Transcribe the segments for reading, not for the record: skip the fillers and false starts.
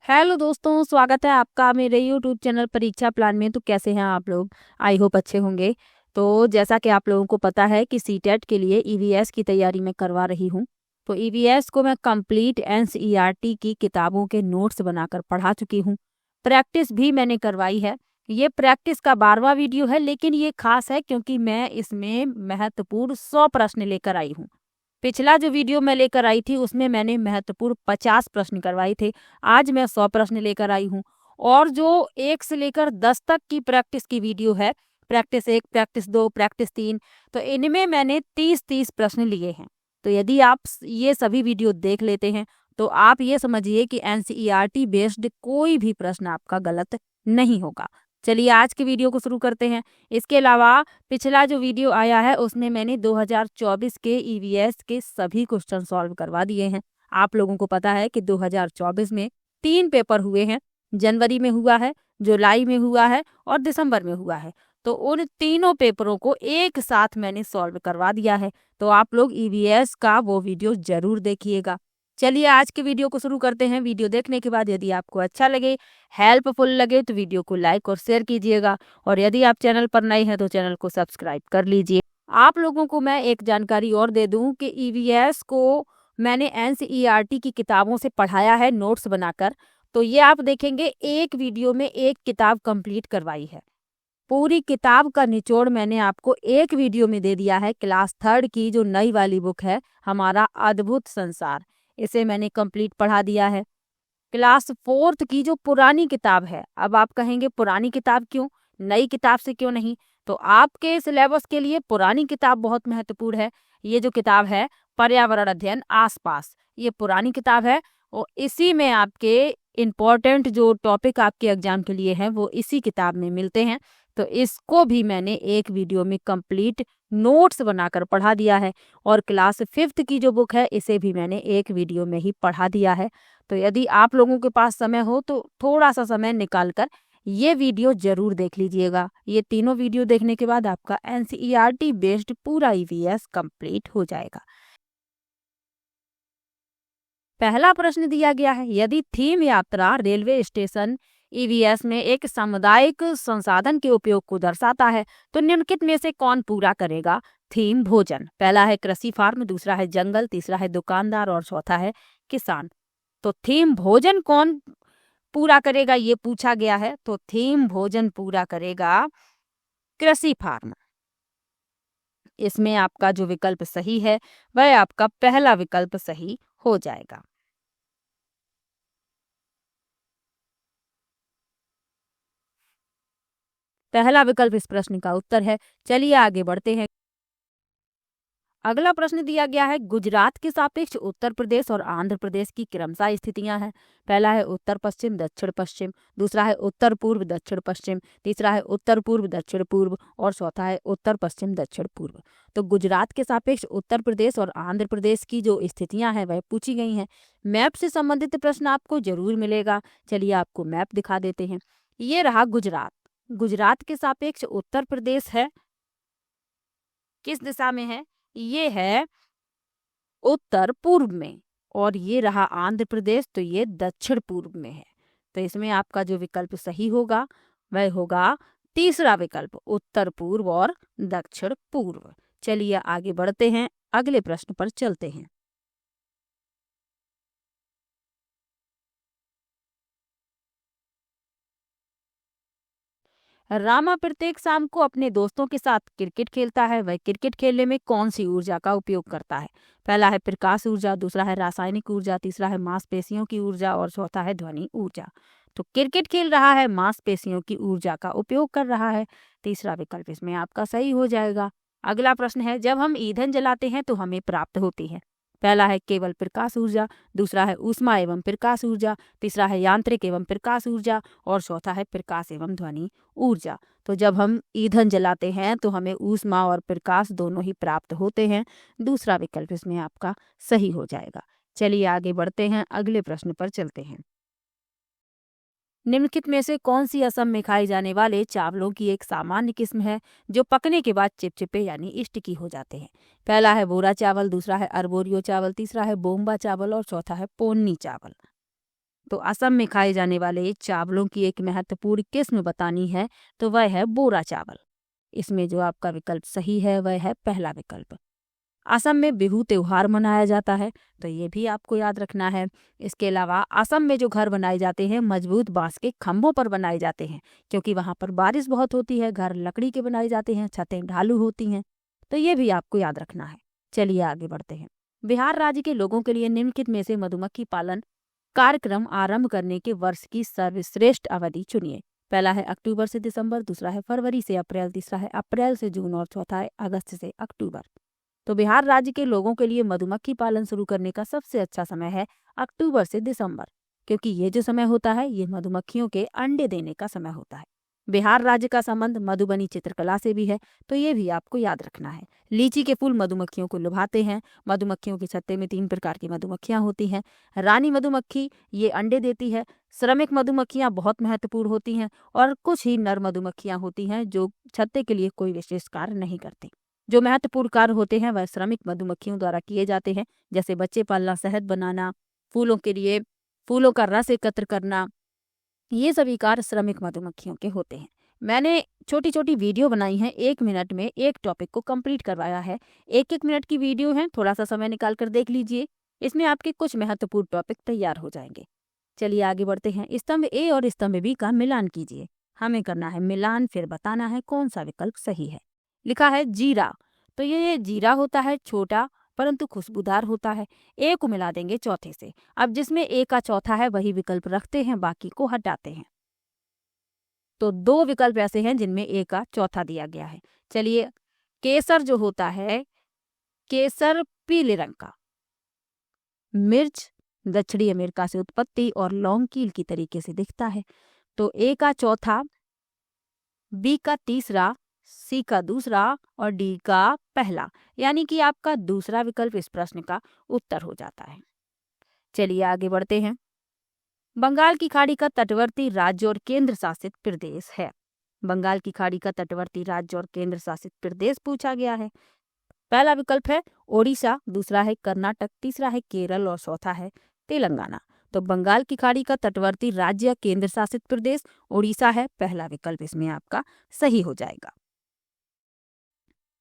Hello दोस्तों, स्वागत है आपका मेरे यूट्यूब चैनल परीक्षा प्लान में। तो कैसे हैं आप लोग? आई होप अच्छे होंगे। तो जैसा कि आप लोगों को पता है कि सीटेट के लिए ईवीएस की तैयारी मैं करवा रही हूँ। तो ईवीएस को मैं कंप्लीट एनसीईआरटी की किताबों के नोट्स बनाकर पढ़ा चुकी हूँ। प्रैक्टिस भी मैंने करवाई है। ये प्रैक्टिस का 12वां वीडियो है, लेकिन ये खास है क्योंकि मैं इसमें महत्वपूर्ण 100 प्रश्न लेकर आई हूँ। पिछला जो वीडियो मैं लेकर आई थी उसमें मैंने महत्वपूर्ण 50 प्रश्न करवाए थे। आज मैं 100 प्रश्न लेकर आई हूँ। और जो 1 से लेकर 10 तक की प्रैक्टिस की वीडियो है, प्रैक्टिस 1, प्रैक्टिस 2, प्रैक्टिस 3, तो इनमें मैंने 30-30 प्रश्न लिए हैं। तो यदि आप ये सभी वीडियो देख लेते हैं तो आप ये समझिए कि एनसीईआरटी बेस्ड कोई भी प्रश्न आपका गलत नहीं होगा। चलिए आज के वीडियो को शुरू करते हैं। इसके अलावा पिछला जो वीडियो आया है उसमें मैंने 2024 के ईवीएस के सभी क्वेश्चन सॉल्व करवा दिए हैं। आप लोगों को पता है कि 2024 में 3 पेपर हुए हैं। जनवरी में हुआ है, जुलाई में हुआ है और दिसंबर में हुआ है। तो उन तीनों पेपरों को एक साथ मैंने सॉल्व करवा दिया है। तो आप लोग ईवीएस का वो वीडियो जरूर देखिएगा। चलिए आज के वीडियो को शुरू करते हैं। वीडियो देखने के बाद यदि आपको अच्छा लगे, हेल्पफुल लगे तो वीडियो को लाइक और शेयर कीजिएगा। और यदि आप चैनल पर नए हैं तो चैनल को सब्सक्राइब कर लीजिए। आप लोगों को मैं एक जानकारी और दे दूं कि ईवीएस को मैंने एनसीईआरटी की किताबों से पढ़ाया है नोट्स बनाकर। तो ये आप देखेंगे एक वीडियो में एक किताब कंप्लीट करवाई है। पूरी किताब का निचोड़ मैंने आपको एक वीडियो में दे दिया है। क्लास 3rd की जो नई वाली बुक है, हमारा अद्भुत संसार, इसे मैंने कंप्लीट पढ़ा दिया है। क्लास 4th की जो पुरानी किताब है, अब आप कहेंगे पुरानी किताब क्यों, नई किताब से क्यों नहीं? तो आपके सिलेबस के लिए पुरानी किताब बहुत महत्वपूर्ण है। ये जो किताब है पर्यावरण अध्ययन आसपास, ये पुरानी किताब है और इसी में आपके इम्पोर्टेंट जो टॉपिक आपके एग्जाम के लिए हैं वो इसी किताब में मिलते हैं। तो इसको भी मैंने एक वीडियो में कंप्लीट नोट्स बनाकर पढ़ा दिया है। और क्लास 5th की जो बुक है इसे भी मैंने एक वीडियो में ही पढ़ा दिया है। तो यदि आप लोगों के पास समय हो तो थोड़ा सा समय निकाल कर ये वीडियो जरूर देख लीजिएगा। ये तीनों वीडियो देखने के बाद आपका एनसीईआरटी बेस्ड पूरा ईवीएस कंप्लीट हो जाएगा। पहला प्रश्न दिया गया है, यदि थीम यात्रा रेलवे स्टेशन ईवीएस में एक सामुदायिक संसाधन के उपयोग को दर्शाता है तो निम्नलिखित में से कौन पूरा करेगा? थीम भोजन, पहला है कृषि फार्म, दूसरा है जंगल, तीसरा है दुकानदार और चौथा है किसान। तो थीम भोजन कौन पूरा करेगा ये पूछा गया है। तो थीम भोजन पूरा करेगा कृषि फार्म। इसमें आपका जो विकल्प सही है वह आपका पहला विकल्प सही हो जाएगा। पहला विकल्प इस प्रश्न का उत्तर है। चलिए आगे बढ़ते हैं। अगला प्रश्न दिया गया है, गुजरात के सापेक्ष उत्तर प्रदेश और आंध्र प्रदेश की क्रमशः स्थितियां हैं। पहला है उत्तर पश्चिम दक्षिण पश्चिम, दूसरा है उत्तर पूर्व दक्षिण पश्चिम, तीसरा है उत्तर पूर्व दक्षिण पूर्व और चौथा है उत्तर पश्चिम दक्षिण पूर्व। तो गुजरात के सापेक्ष उत्तर प्रदेश और आंध्र प्रदेश की जो स्थितियां हैं वह पूछी गई हैं। मैप से संबंधित प्रश्न आपको जरूर मिलेगा। चलिए आपको मैप दिखा देते हैं। ये रहा गुजरात। गुजरात के सापेक्ष उत्तर प्रदेश है, किस दिशा में है? ये है उत्तर पूर्व में। और ये रहा आंध्र प्रदेश, तो ये दक्षिण पूर्व में है। तो इसमें आपका जो विकल्प सही होगा वह होगा तीसरा विकल्प, उत्तर पूर्व और दक्षिण पूर्व। चलिए आगे बढ़ते हैं, अगले प्रश्न पर चलते हैं। रामा प्रत्येक शाम को अपने दोस्तों के साथ क्रिकेट खेलता है। वह क्रिकेट खेलने में कौन सी ऊर्जा का उपयोग करता है? पहला है प्रकाश ऊर्जा, दूसरा है रासायनिक ऊर्जा, तीसरा है मांसपेशियों की ऊर्जा और चौथा है ध्वनि ऊर्जा। तो क्रिकेट खेल रहा है, मांसपेशियों की ऊर्जा का उपयोग कर रहा है। तीसरा विकल्प इसमें आपका सही हो जाएगा। अगला प्रश्न है, जब हम ईंधन जलाते हैं तो हमें प्राप्त होती है। पहला है केवल प्रकाश ऊर्जा, दूसरा है ऊष्मा एवं प्रकाश ऊर्जा, तीसरा है यांत्रिक एवं प्रकाश ऊर्जा और चौथा है प्रकाश एवं ध्वनि ऊर्जा। तो जब हम ईंधन जलाते हैं तो हमें ऊष्मा और प्रकाश दोनों ही प्राप्त होते हैं। दूसरा विकल्प इसमें आपका सही हो जाएगा। चलिए आगे बढ़ते हैं, अगले प्रश्न पर चलते हैं। निम्नलिखित में से कौन सी असम में खाए जाने वाले चावलों की एक सामान्य किस्म है जो पकने के बाद चिपचिपे यानी स्टिकी हो जाते हैं? पहला है बोरा चावल, दूसरा है अरबोरियो चावल, तीसरा है बोम्बा चावल और चौथा है पोन्नी चावल। तो असम में खाए जाने वाले चावलों की एक महत्वपूर्ण किस्म बतानी है तो वह है बोरा चावल। इसमें जो आपका विकल्प सही है वह है पहला विकल्प। असम में बिहू त्योहार मनाया जाता है, तो ये भी आपको याद रखना है। इसके अलावा असम में जो घर बनाए जाते हैं मजबूत बांस के खंभों पर बनाए जाते हैं, क्योंकि वहाँ पर बारिश बहुत होती है। घर लकड़ी के बनाए जाते हैं, छतें ढालू होती हैं, तो ये भी आपको याद रखना है। चलिए आगे बढ़ते हैं। बिहार राज्य के लोगों के लिए निम्नलिखित में से मधुमक्खी पालन कार्यक्रम आरंभ करने के वर्ष की सर्वश्रेष्ठ अवधि चुनिए। पहला है अक्टूबर से दिसंबर, दूसरा है फरवरी से अप्रैल, तीसरा है अप्रैल से जून और चौथा है अगस्त से अक्टूबर। तो बिहार राज्य के लोगों के लिए मधुमक्खी पालन शुरू करने का सबसे अच्छा समय है अक्टूबर से दिसंबर, क्योंकि ये जो समय होता है ये मधुमक्खियों के अंडे देने का समय होता है। बिहार राज्य का संबंध मधुबनी चित्रकला से भी है, तो ये भी आपको याद रखना है। लीची के फूल मधुमक्खियों को लुभाते हैं। मधुमक्खियों के छत्ते में 3 प्रकार की मधुमक्खियां होती हैं। रानी मधुमक्खी ये अंडे देती है। श्रमिक मधुमक्खियां बहुत महत्वपूर्ण होती हैं और कुछ ही नर मधुमक्खियां होती हैं जो छत्ते के लिए कोई विशेष कार्य नहीं करती। जो महत्वपूर्ण कार्य होते हैं वह श्रमिक मधुमक्खियों द्वारा किए जाते हैं, जैसे बच्चे पालना, शहद बनाना, फूलों के लिए फूलों का रस एकत्र करना। ये सभी कार्य श्रमिक मधुमक्खियों के होते हैं। मैंने छोटी छोटी वीडियो बनाई हैं, 1 मिनट में एक टॉपिक को कंप्लीट करवाया है। 1-1 मिनट की वीडियो है, थोड़ा सा समय निकाल कर देख लीजिए। इसमें आपके कुछ महत्वपूर्ण टॉपिक तैयार हो जाएंगे। चलिए आगे बढ़ते हैं। स्तंभ ए और स्तंभ बी का मिलान कीजिए। हमें करना है मिलान, फिर बताना है कौन सा विकल्प सही है। लिखा है जीरा, तो ये जीरा होता है छोटा परंतु खुशबूदार होता है। ए को मिला देंगे चौथे से। अब जिसमें ए का चौथा है वही विकल्प रखते हैं, बाकी को हटाते हैं। तो 2 विकल्प ऐसे हैं जिनमें ए का चौथा दिया गया है। चलिए, केसर जो होता है, केसर पीले रंग का, मिर्च दक्षिणी अमेरिका से उत्पत्ति और लौंग कील की तरीके से दिखता है। तो ए का चौथा, बी का तीसरा, सी का दूसरा और डी का पहला, यानी कि आपका दूसरा विकल्प इस प्रश्न का उत्तर हो जाता है। चलिए आगे बढ़ते हैं। बंगाल की खाड़ी का तटवर्ती राज्य और केंद्र शासित प्रदेश है। बंगाल की खाड़ी का तटवर्ती राज्य और केंद्र शासित प्रदेश पूछा गया है। पहला विकल्प है ओडिशा, दूसरा है कर्नाटक, तीसरा है केरल और चौथा है तेलंगाना। तो बंगाल की खाड़ी का तटवर्ती राज्य या केंद्र शासित प्रदेश ओडिशा है। पहला विकल्प इसमें आपका सही हो जाएगा।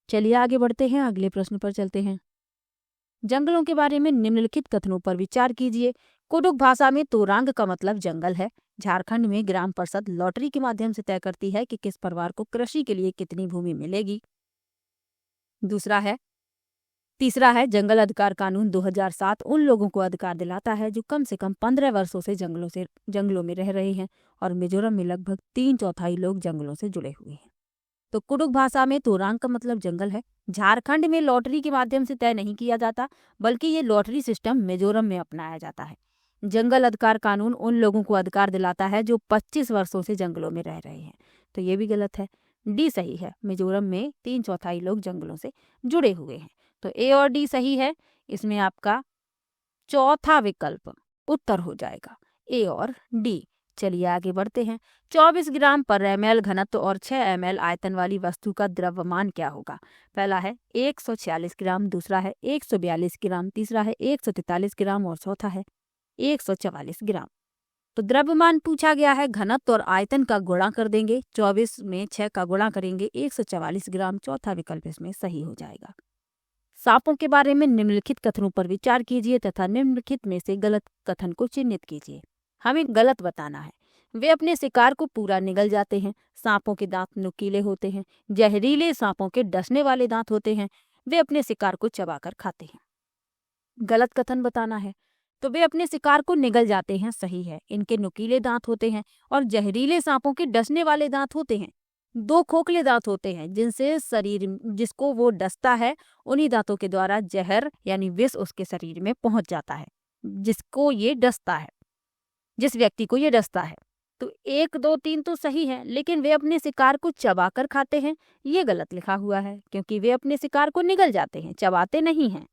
चलिए आगे बढ़ते हैं, अगले प्रश्न पर चलते हैं। जंगलों के बारे में निम्नलिखित कथनों पर विचार कीजिए। कुडुख भाषा में तोरांग का मतलब जंगल है। झारखंड में ग्राम परिषद लॉटरी के माध्यम से तय करती है कि किस परिवार को कृषि के लिए कितनी भूमि मिलेगी। तीसरा है जंगल अधिकार कानून 2007 उन लोगों को अधिकार दिलाता है जो कम से कम 15 वर्षों से जंगलों में रह रहे हैं, और मिजोरम में लगभग 3/4 लोग जंगलों से जुड़े हुए हैं। तो कुडुख भाषा में तोरांग का मतलब जंगल है। झारखंड में लॉटरी के माध्यम से तय नहीं किया जाता, बल्कि ये लॉटरी सिस्टम मिजोरम में अपनाया जाता है। जंगल अधिकार कानून उन लोगों को अधिकार दिलाता है जो 25 वर्षों से जंगलों में रह रहे हैं, तो ये भी गलत है। डी सही है, मिजोरम में 3/4 लोग जंगलों से जुड़े हुए हैं। तो ए और डी सही है। इसमें आपका चौथा विकल्प उत्तर हो जाएगा, ए और डी। चलिए आगे बढ़ते हैं। 24 ग्राम पर ml घनत्व और 6 ml आयतन वाली वस्तु का द्रव्यमान क्या होगा। पहला है 146 ग्राम, दूसरा है 142 ग्राम, तीसरा है 143 ग्राम और चौथा है 144 ग्राम। तो द्रव्यमान पूछा गया है, घनत्व और आयतन का गुणा कर देंगे। 24 में 6 का गुणा करेंगे, 144 ग्राम। चौथा विकल्प इसमें सही हो जाएगा। सांपों के बारे में निम्नलिखित कथनों पर विचार कीजिए तथा निम्नलिखित में से गलत कथन को चिन्हित कीजिए। हमें गलत बताना है। वे अपने शिकार को पूरा निगल जाते हैं। सांपों के दांत नुकीले होते हैं। जहरीले सांपों के डसने वाले दांत होते हैं। वे अपने शिकार को चबाकर खाते हैं। गलत कथन बताना है। तो वे अपने शिकार को निगल जाते हैं, सही है। इनके नुकीले दांत होते हैं और जहरीले सांपों के डसने वाले दांत होते हैं। 2 खोखले दांत होते हैं जिनसे जिसको वो डसता है, उन्हीं दांतों के द्वारा जहर यानी विष उसके शरीर में पहुंच जाता है, जिसको ये डसता है, जिस व्यक्ति को ये डसता है। तो 1, 2, 3 तो सही है, लेकिन वे अपने शिकार को चबाकर खाते हैं, ये गलत लिखा हुआ है, क्योंकि वे अपने शिकार को निगल जाते हैं, चबाते नहीं हैं।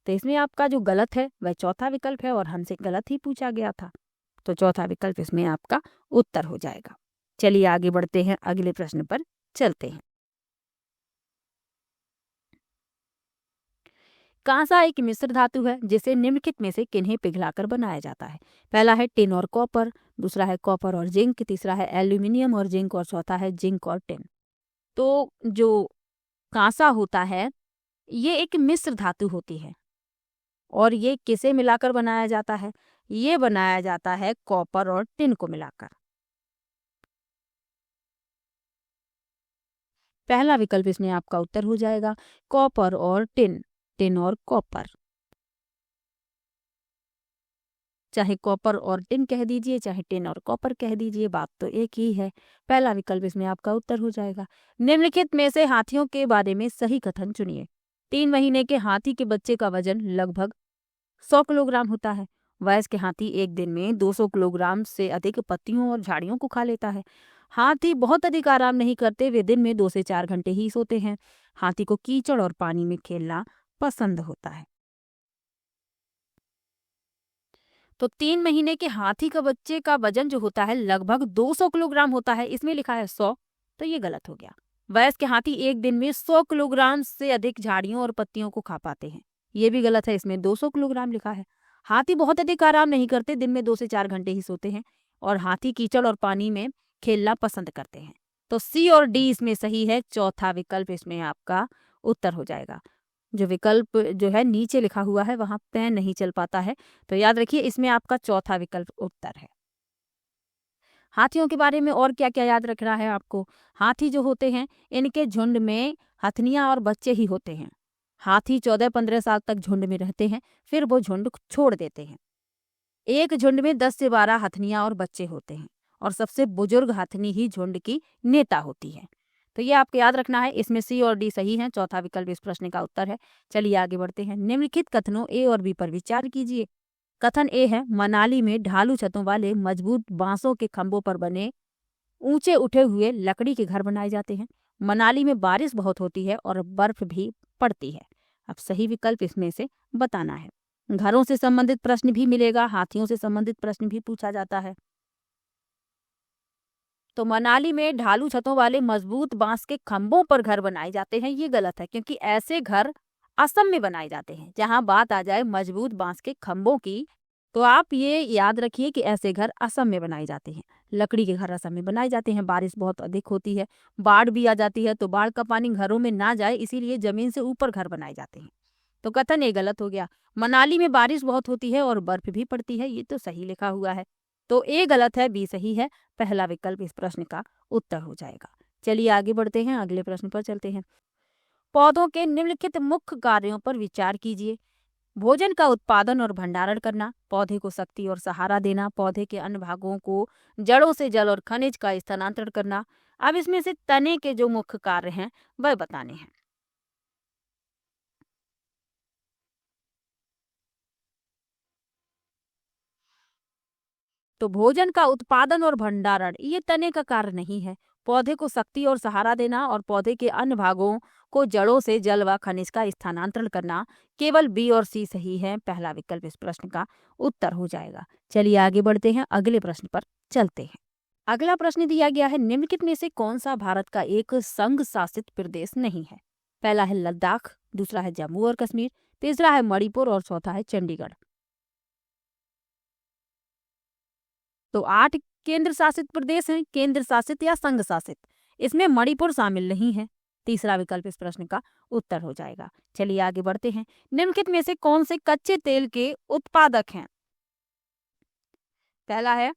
तो इसमें आपका जो गलत है वह चौथा विकल्प है, और हमसे गलत ही पूछा गया था, तो चौथा विकल्प इसमें आपका उत्तर हो जाएगा। चलिए आगे बढ़ते हैं, अगले प्रश्न पर चलते हैं। कांसा एक मिश्र धातु है जिसे निम्नलिखित में से किन्हें पिघलाकर बनाया जाता है? पहला है टिन और कॉपर, दूसरा है कॉपर और जिंक, तीसरा है एल्यूमिनियम और जिंक और चौथा है जिंक और टिन। तो जो कांसा होता है ये एक मिश्र धातु होती है और ये किसे मिलाकर बनाया जाता है? ये बनाया जाता है कॉपर और टिन को मिलाकर। पहला विकल्प इसमें आपका उत्तर हो जाएगा कॉपर और टिन, टिन और कॉपर। चाहे कॉपर और टिन कह दीजिए, चाहे टिन और कॉपर कह दीजिए, बात तो एक ही है। पहला विकल्प इसमें आपका उत्तर हो जाएगा। निम्नलिखित में से हाथियों के बारे में सही कथन चुनिए। 3 महीने के हाथी के बच्चे का वजन लगभग 100 किलोग्राम होता है। वयस्क हाथी एक दिन में 200 किलोग्राम से अधिक पत्तियों और झाड़ियों को खा लेता है। हाथी बहुत अधिक आराम नहीं करते, वे दिन में 2 से 4 घंटे ही सोते हैं। हाथी को कीचड़ और पानी में खेलना पसंद होता है। तो 3 महीने के हाथी का बच्चे का वजन जो होता है लगभग 200 किलोग्राम होता है, इसमें लिखा है 100, तो ये गलत हो गया। वयस्क हाथी एक दिन में 100 किलोग्राम से अधिक झाड़ियों और पत्तियों को खा पाते हैं, ये भी गलत है, इसमें 200 किलोग्राम लिखा है। हाथी बहुत अधिक आराम नहीं करते, दिन में 2 से 4 घंटे ही सोते हैं और हाथी कीचड़ और पानी में खेलना पसंद करते हैं। तो सी और डी इसमें सही है, चौथा विकल्प इसमें आपका उत्तर हो जाएगा। जो विकल्प जो है नीचे लिखा हुआ है वहां पेन नहीं चल पाता है, तो याद रखिए इसमें आपका चौथा विकल्प उत्तर है। हाथियों के बारे में और क्या क्या याद रखना है आपको? हाथी जो होते हैं इनके झुंड में हथनियां और बच्चे ही होते हैं। हाथी 14-15 साल तक झुंड में रहते हैं, फिर वो झुंड छोड़ देते हैं। एक झुंड में 10 से 12 हथनियां और बच्चे होते हैं और सबसे बुजुर्ग हथनी ही झुंड की नेता होती है। तो ये आपको याद रखना है, इसमें सी और डी सही है, चौथा विकल्प इस प्रश्न का उत्तर है। चलिए आगे बढ़ते हैं। निम्नलिखित कथनों ए और बी पर विचार कीजिए। कथन ए है मनाली में ढालू छतों वाले मजबूत बांसों के खंभों पर बने ऊंचे उठे हुए लकड़ी के घर बनाए जाते हैं। मनाली में बारिश बहुत होती है और बर्फ भी पड़ती है। अब सही विकल्प इसमें से बताना है। घरों से संबंधित प्रश्न भी मिलेगा, हाथियों से संबंधित प्रश्न भी पूछा जाता है। तो मनाली में ढालू छतों वाले मजबूत बांस के खंभों पर घर बनाए जाते हैं, ये गलत है, क्योंकि ऐसे घर असम में बनाए जाते हैं। जहां बात आ जाए मजबूत बांस के खंभों की, तो आप ये याद रखिए कि ऐसे घर असम में बनाए जाते हैं। लकड़ी के घर असम में बनाए जाते हैं। बारिश बहुत अधिक होती है, बाढ़ भी आ जाती है, तो बाढ़ का पानी घरों में ना जाए इसीलिए जमीन से ऊपर घर बनाए जाते हैं। तो कथन ये गलत हो गया। मनाली में बारिश बहुत होती है और बर्फ भी पड़ती है, ये तो सही लिखा हुआ है। तो ए गलत है, बी सही है। पहला विकल्प इस प्रश्न का उत्तर हो जाएगा। चलिए आगे बढ़ते हैं, अगले प्रश्न पर चलते हैं। पौधों के निम्नलिखित मुख्य कार्यों पर विचार कीजिए। भोजन का उत्पादन और भंडारण करना, पौधे को शक्ति और सहारा देना, पौधे के अन्य भागों को जड़ों से जल और खनिज का स्थानांतरण करना। अब इसमें से तने के जो मुख्य कार्य हैं वह बताने हैं। तो भोजन का उत्पादन और भंडारण ये तने का कार्य नहीं है। पौधे को शक्ति और सहारा देना और पौधे के अन्य भागों को जड़ों से जल व खनिज का स्थानांतरण करना, केवल बी और सी सही है। पहला विकल्प इस प्रश्न का उत्तर हो जाएगा। चलिए आगे बढ़ते हैं, अगले प्रश्न पर चलते हैं। अगला प्रश्न दिया गया है, निम्नलिखित में से कौन सा भारत का एक संघ शासित प्रदेश नहीं है? पहला है लद्दाख, दूसरा है जम्मू और कश्मीर, तीसरा है मणिपुर और चौथा है चंडीगढ़। तो 8 केंद्र शासित प्रदेश हैं, केंद्र शासित या संघ शासित। इसमें मणिपुर शामिल नहीं है। तीसरा विकल्प इस प्रश्न का उत्तर हो जाएगा। चलिए आगे बढ़ते हैं। निम्नलिखित में से कौन से कच्चे तेल के उत्पादक हैं? पहला है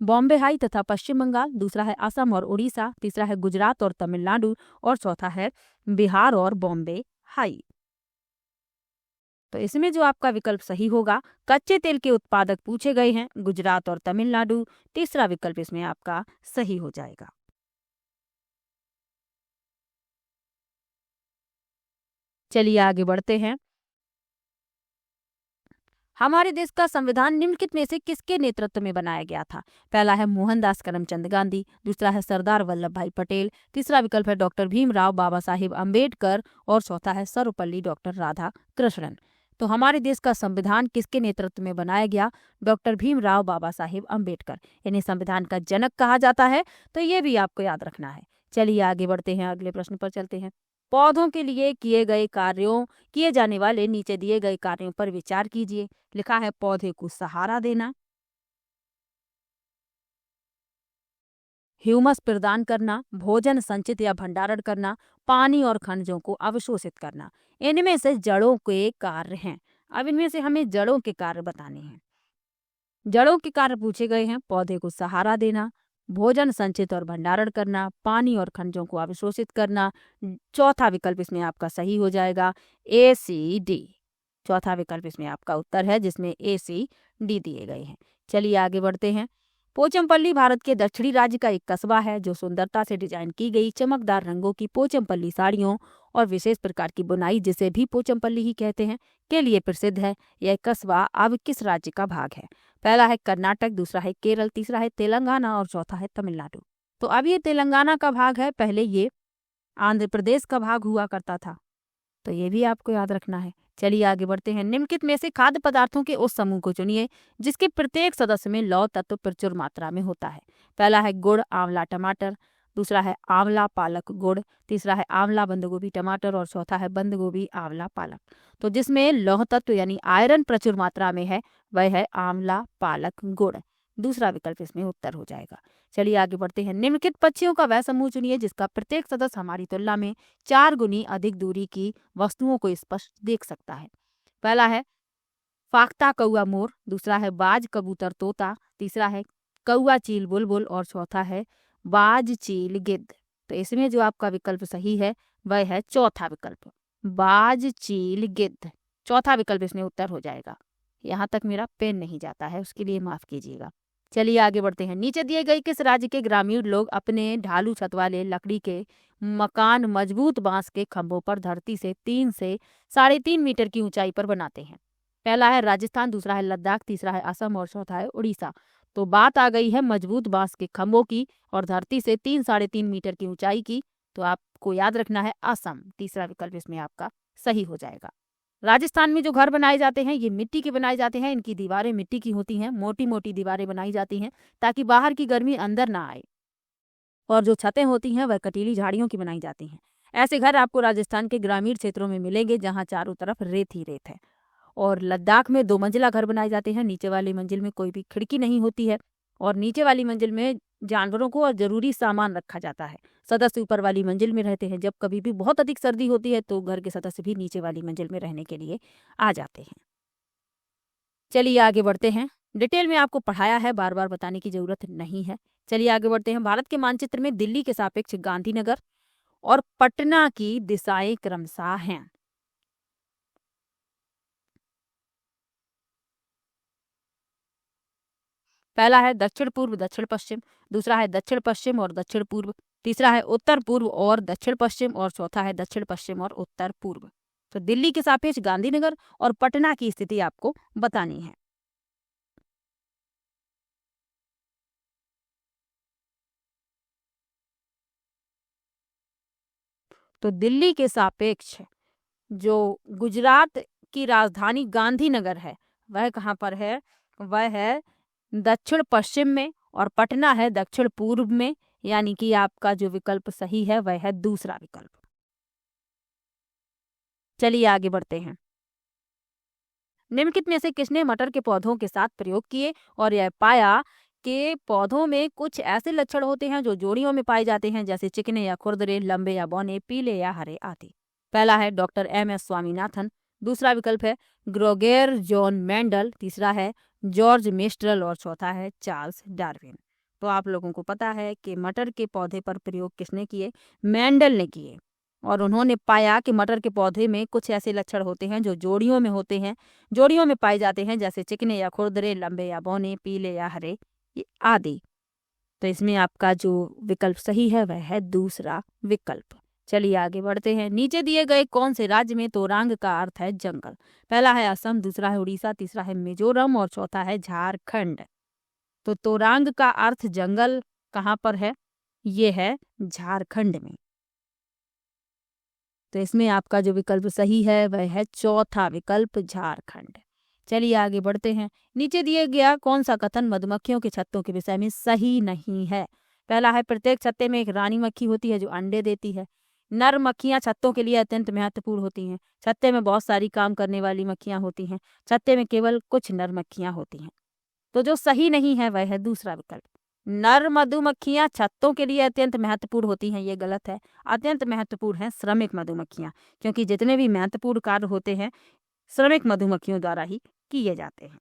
बॉम्बे हाई तथा पश्चिम बंगाल, दूसरा है असम और उड़ीसा, तीसरा है गुजरात और तमिलनाडु और चौथा है बिहार और बॉम्बे हाई। तो इसमें जो आपका विकल्प सही होगा, कच्चे तेल के उत्पादक पूछे गए हैं गुजरात और तमिलनाडु। तीसरा विकल्प इसमें आपका सही हो जाएगा। चलिए आगे बढ़ते हैं। हमारे देश का संविधान निम्नलिखित में से किसके नेतृत्व में बनाया गया था? पहला है मोहनदास करमचंद गांधी, दूसरा है सरदार वल्लभ भाई पटेल, तीसरा विकल्प है डॉक्टर भीमराव बाबा साहिब अम्बेडकर और चौथा है सर्वपल्ली डॉक्टर राधा कृष्णन। तो हमारे देश का संविधान किसके नेतृत्व में बनाया गया? डॉक्टर भीमराव बाबा साहिब अम्बेडकर, इन्हें संविधान का जनक कहा जाता है, तो ये भी आपको याद रखना है। चलिए आगे बढ़ते हैं, अगले प्रश्न पर चलते हैं। पौधों के लिए किए जाने वाले नीचे दिए गए कार्यों पर विचार कीजिए। लिखा है पौधे को सहारा देना, ह्यूमस प्रदान करना, भोजन संचित या भंडारण करना, पानी और खनिजों को अवशोषित करना। इनमें से जड़ों के कार्य हैं। अब इनमें से हमें जड़ों के कार्य बताने हैं। जड़ों के कार्य पूछे गए हैं, पौधे को सहारा देना, भोजन संचित और भंडारण करना, पानी और खनिजों को अवशोषित करना। चौथा विकल्प इसमें आपका सही हो जाएगा, ACD। चौथा विकल्प इसमें आपका उत्तर है, जिसमें ACD दिए गए हैं। चलिए आगे बढ़ते हैं। पोचमपल्ली भारत के दक्षिणी राज्य का एक कस्बा है जो सुंदरता से डिजाइन की गई चमकदार रंगों की पोचमपल्ली साड़ियों और विशेष प्रकार की बुनाई, जिसे भी पोचमपल्ली ही कहते हैं, के लिए प्रसिद्ध है। यह कस्बा अब किस राज्य का भाग है? पहला है कर्नाटक, दूसरा है केरल, तीसरा है तेलंगाना और चौथा है तमिलनाडु। तो अब ये तेलंगाना का भाग है, पहले ये आंध्र प्रदेश का भाग हुआ करता था, तो ये भी आपको याद रखना है। चलिए आगे बढ़ते हैं। निम्नलिखित में से खाद्य पदार्थों के उस समूह को चुनिए जिसके प्रत्येक सदस्य में लौह तत्व प्रचुर मात्रा में होता है। पहला है गुड़, आंवला, टमाटर, दूसरा है आंवला, पालक, गुड़, तीसरा है आंवला, बंद गोभी, टमाटर और चौथा है बंद गोभी, आंवला, पालक। तो जिसमें लौह तत्व यानी आयरन प्रचुर मात्रा में है वह है आंवला, पालक, गुड़। दूसरा विकल्प इसमें उत्तर हो जाएगा। चलिए आगे बढ़ते हैं। निम्नलिखित पक्षियों का वह समूह चुनिए जिसका प्रत्येक सदस्य हमारी तुलना में 4 गुनी अधिक दूरी की वस्तुओं को स्पष्ट देख सकता है। पहला है फाख्ता कौआ मोर, दूसरा है बाज कबूतर तोता, तीसरा है कौआ चील बुलबुल और चौथा है बाज चील गिद्ध। तो इसमें जो आपका विकल्प सही है वह है चौथा विकल्प, बाज चील गिद्ध। चौथा विकल्प इसमें उत्तर हो जाएगा। यहाँ तक मेरा पेन नहीं जाता है, उसके लिए माफ कीजिएगा। चलिए आगे बढ़ते हैं। नीचे दिए गए किस राज्य के ग्रामीण लोग अपने ढालू छत वाले लकड़ी के मकान मजबूत बांस के खंभों पर धरती से 3 से 3.5 मीटर की ऊंचाई पर बनाते हैं? पहला है राजस्थान, दूसरा है लद्दाख, तीसरा है असम और चौथा है उड़ीसा। तो बात आ गई है मजबूत बांस के खंभों की और धरती से 3-3.5 मीटर की ऊंचाई की, तो आपको याद रखना है असम। तीसरा विकल्प इसमें आपका सही हो जाएगा। राजस्थान में जो घर बनाए जाते हैं ये मिट्टी के बनाए जाते हैं। इनकी दीवारें मिट्टी की होती हैं, मोटी मोटी दीवारें बनाई जाती हैं ताकि बाहर की गर्मी अंदर ना आए। और जो छतें होती हैं वह कटीली झाड़ियों की बनाई जाती हैं। ऐसे घर आपको राजस्थान के ग्रामीण क्षेत्रों में मिलेंगे जहाँ चारों तरफ रेत ही रेत है। और लद्दाख में 2 मंजिला घर बनाए जाते हैं। नीचे वाली मंजिल में कोई भी खिड़की नहीं होती है और नीचे वाली मंजिल में जानवरों को और जरूरी सामान रखा जाता है। सदस्य ऊपर वाली मंजिल में रहते हैं। जब कभी भी बहुत अधिक सर्दी होती है तो घर के सदस्य भी नीचे वाली मंजिल में रहने के लिए आ जाते हैं। चलिए आगे बढ़ते हैं। डिटेल में आपको पढ़ाया है, बार बार बताने की जरूरत नहीं है। चलिए आगे बढ़ते हैं। भारत के मानचित्र में दिल्ली के सापेक्ष गांधीनगर और पटना की दिशाएं क्रमशः हैं। पहला है दक्षिण पूर्व दक्षिण पश्चिम, दूसरा है दक्षिण पश्चिम और दक्षिण पूर्व, तीसरा है उत्तर पूर्व और दक्षिण पश्चिम और चौथा है दक्षिण पश्चिम और उत्तर पूर्व। तो दिल्ली के सापेक्ष गांधीनगर और पटना की स्थिति आपको बतानी है। तो दिल्ली के सापेक्ष जो गुजरात की राजधानी गांधीनगर है वह कहाँ पर है? वह है दक्षिण पश्चिम में और पटना है दक्षिण पूर्व में। यानी कि आपका जो विकल्प सही है वह है दूसरा विकल्प। चलिए आगे बढ़ते हैं। निम्नलिखित में से किसने मटर के पौधों के साथ प्रयोग किए और यह पाया कि पौधों में कुछ ऐसे लक्षण होते हैं जो जोड़ियों में पाए जाते हैं, जैसे चिकने या खुरदरे, लंबे या बौने, पीले या हरे आदि? पहला है डॉक्टर MS स्वामीनाथन, दूसरा विकल्प है ग्रोगेर जॉन मेंडल, तीसरा है जॉर्ज मेस्ट्रल और चौथा है चार्ल्स डार्विन। तो आप लोगों को पता है कि मटर के पौधे पर प्रयोग किसने किए? मेंडल ने किए। और उन्होंने पाया कि मटर के पौधे में कुछ ऐसे लक्षण होते हैं जो जोड़ियों में होते हैं, जोड़ियों में पाए जाते हैं, जैसे चिकने या खुरदरे, लंबे या बौने, पीले या हरे आदि। तो इसमें आपका जो विकल्प सही है वह है दूसरा विकल्प। चलिए आगे बढ़ते हैं। नीचे दिए गए कौन से राज्य में तोरांग का अर्थ है जंगल? पहला है असम, दूसरा है उड़ीसा, तीसरा है मिजोरम और चौथा है झारखंड। तो तोरांग का अर्थ जंगल कहाँ पर है? ये है झारखंड में। तो इसमें आपका जो विकल्प सही है वह है चौथा विकल्प, झारखंड। चलिए आगे बढ़ते हैं। नीचे दिए गया कौन सा कथन मधुमक्खियों के छत्तों के विषय में सही नहीं है? पहला है प्रत्येक छत्ते में एक रानी मक्खी होती है जो अंडे देती है, नर मक्खियाँ छत्तों के लिए अत्यंत महत्वपूर्ण होती हैं। छत्ते में बहुत सारी काम करने वाली मक्खियाँ होती हैं। छत्ते में केवल कुछ नर मक्खियाँ होती हैं। तो जो सही नहीं है वह है दूसरा विकल्प। नर मधुमक्खियां छत्तों के लिए अत्यंत महत्वपूर्ण होती हैं, ये गलत है। अत्यंत महत्वपूर्ण है श्रमिक मधुमक्खियां, क्योंकि जितने भी महत्वपूर्ण कार्य होते हैं श्रमिक मधुमक्खियों द्वारा ही किए जाते हैं।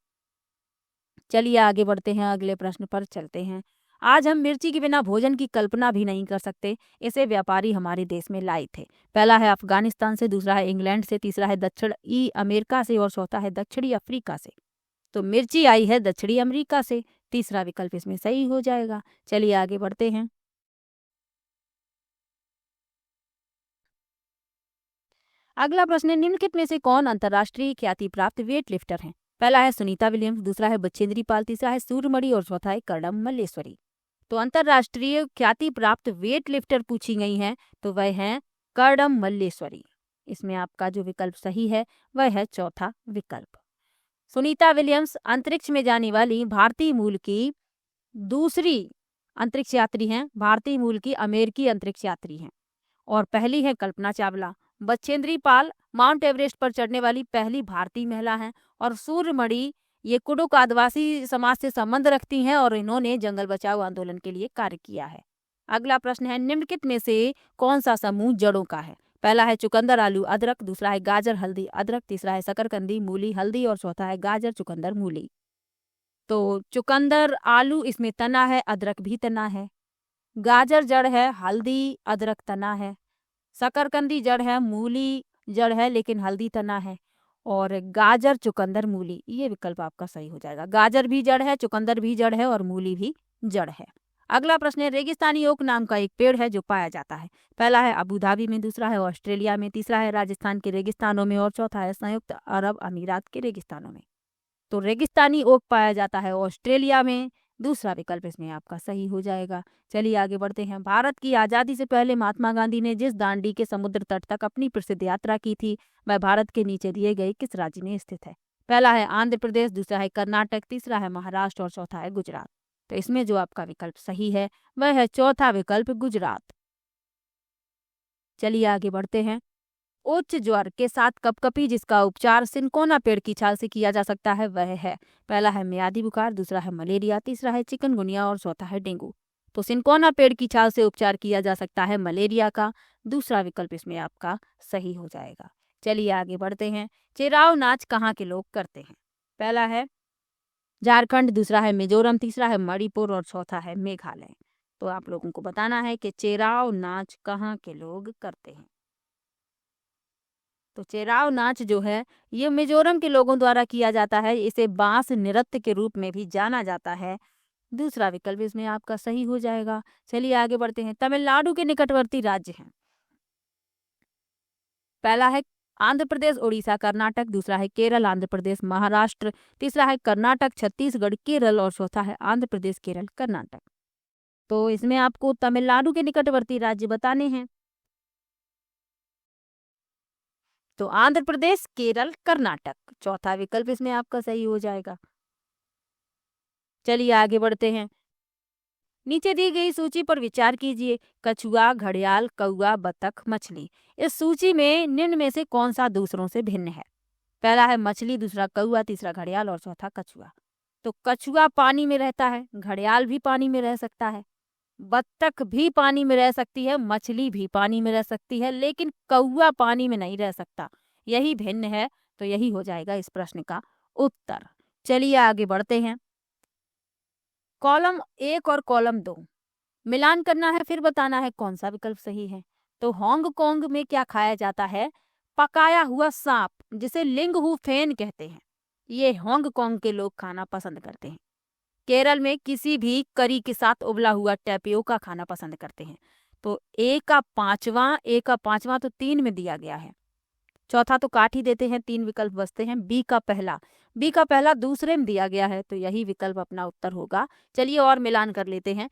चलिए आगे बढ़ते हैं, अगले प्रश्न पर चलते हैं। आज हम मिर्ची के बिना भोजन की कल्पना भी नहीं कर सकते। इसे व्यापारी हमारे देश में लाए थे। पहला है अफगानिस्तान से, दूसरा है इंग्लैंड से, तीसरा है दक्षिणी अमेरिका से और चौथा है दक्षिणी अफ्रीका से। तो मिर्ची आई है दक्षिणी अमेरिका से। तीसरा विकल्प इसमें सही हो जाएगा। चलिए आगे बढ़ते हैं। अगला प्रश्न है, निम्नलिखित में से कौन अंतर्राष्ट्रीय ख्याति प्राप्त वेट लिफ्टर हैं? पहला है सुनीता विलियम्स, दूसरा है बछेंद्री पाल, तीसरा है सूर्यमणि और चौथा है कर्णम मल्लेश्वरी। तो अंतर्राष्ट्रीय ख्याति प्राप्त वेट लिफ्टर पूछी गई हैं, तो वह है कर्णम मल्लेश्वरी। इसमें आपका जो विकल्प सही है वह है चौथा विकल्प। सुनीता विलियम्स अंतरिक्ष में जाने वाली भारतीय मूल की दूसरी अंतरिक्ष यात्री हैं। भारतीय मूल की अमेरिकी अंतरिक्ष यात्री हैं। और पहली है कल्पना चावला। बछेंद्री पाल माउंट एवरेस्ट पर चढ़ने वाली पहली भारतीय महिला हैं। और सूर्यमणि ये कुडुक आदिवासी समाज से संबंध रखती हैं और इन्होंने जंगल बचाओ आंदोलन के लिए कार्य किया है। अगला प्रश्न है, निम्नलिखित में से कौन सा समूह जड़ों का है? पहला है चुकंदर आलू अदरक, दूसरा है गाजर हल्दी अदरक, तीसरा है शकरकंदी मूली हल्दी और चौथा है गाजर चुकंदर मूली। तो चुकंदर आलू इसमें तना है, अदरक भी तना है। गाजर जड़ है, हल्दी अदरक तना है। शकरकंदी जड़ है, मूली जड़ है लेकिन हल्दी तना है। और गाजर चुकंदर मूली, ये विकल्प आपका सही हो जाएगा। गाजर भी जड़ है, चुकंदर भी जड़ है और मूली भी जड़ है। अगला प्रश्न है, रेगिस्तानी ओक नाम का एक पेड़ है जो पाया जाता है। पहला है अबू धाबी में, दूसरा है ऑस्ट्रेलिया में, तीसरा है राजस्थान के रेगिस्तानों में और चौथा है संयुक्त अरब अमीरात के रेगिस्तानों में। तो रेगिस्तानी ओक पाया जाता है ऑस्ट्रेलिया में। दूसरा विकल्प इसमें आपका सही हो जाएगा। चलिए आगे बढ़ते हैं। भारत की आज़ादी से पहले महात्मा गांधी ने जिस दांडी के समुद्र तट तक अपनी प्रसिद्ध यात्रा की थी वह भारत के नीचे दिए गए किस राज्य में स्थित है? पहला है आंध्र प्रदेश, दूसरा है कर्नाटक, तीसरा है महाराष्ट्र और चौथा है गुजरात। तो इसमें जो आपका विकल्प सही है वह है चौथा विकल्प गुजरात। चलिए आगे बढ़ते हैं। उच्च ज्वर के साथ कपकपी जिसका उपचार सिनकोना पेड़ की छाल से किया जा सकता है वह है? पहला है मियादी बुखार, दूसरा है मलेरिया, तीसरा है चिकनगुनिया और चौथा है डेंगू। तो सिनकोना पेड़ की छाल से उपचार किया जा सकता है मलेरिया का। दूसरा विकल्प इसमें आपका सही हो जाएगा। चलिए आगे बढ़ते हैं। चेराव नाच कहाँ के लोग करते हैं? पहला है झारखंड, दूसरा है मिजोरम, तीसरा है मणिपुर और चौथा है मेघालय। तो आप लोगों को बताना है कि चेराव नाच कहाँ के लोग करते हैं। तो चेराव नाच जो है ये मिजोरम के लोगों द्वारा किया जाता है। इसे बांस नृत्य के रूप में भी जाना जाता है। दूसरा विकल्प इसमें आपका सही हो जाएगा। चलिए आगे बढ़ते हैं। तमिलनाडु के निकटवर्ती राज्य हैं। पहला है आंध्र प्रदेश उड़ीसा कर्नाटक, दूसरा है केरल आंध्र प्रदेश महाराष्ट्र, तीसरा है कर्नाटक छत्तीसगढ़ केरल और चौथा है आंध्र प्रदेश केरल कर्नाटक। तो इसमें आपको तमिलनाडु के निकटवर्ती राज्य बताने हैं। तो आंध्र प्रदेश केरल कर्नाटक, चौथा विकल्प इसमें आपका सही हो जाएगा। चलिए आगे बढ़ते हैं। नीचे दी गई सूची पर विचार कीजिए। कछुआ, घड़ियाल, कौआ, बतख, मछली। इस सूची में निम्न में से कौन सा दूसरों से भिन्न है? पहला है मछली, दूसरा कौआ, तीसरा घड़ियाल और चौथा कछुआ। तो कछुआ पानी में रहता है, घड़ियाल भी पानी में रह सकता है, बत्तख भी पानी में रह सकती है, मछली भी पानी में रह सकती है, लेकिन कौआ पानी में नहीं रह सकता। यही भिन्न है। तो यही हो जाएगा इस प्रश्न का उत्तर। चलिए आगे बढ़ते हैं। कॉलम 1 और कॉलम 2 मिलान करना है, फिर बताना है कौन सा विकल्प सही है। तो हांगकांग में क्या खाया जाता है? पकाया हुआ सांप, जिसे लिंगहू फेन कहते हैं। ये हांगकांग के लोग खाना पसंद करते हैं। केरल में किसी भी करी के साथ उबला हुआ टैपियोका खाना पसंद करते हैं। तो ए का पांचवा तो 3 में दिया गया है। चौथा तो काट ही देते हैं, 3 विकल्प बचते हैं। बी का पहला दूसरे में दिया गया है, तो यही विकल्प अपना उत्तर होगा। चलिए और मिलान कर लेते हैं।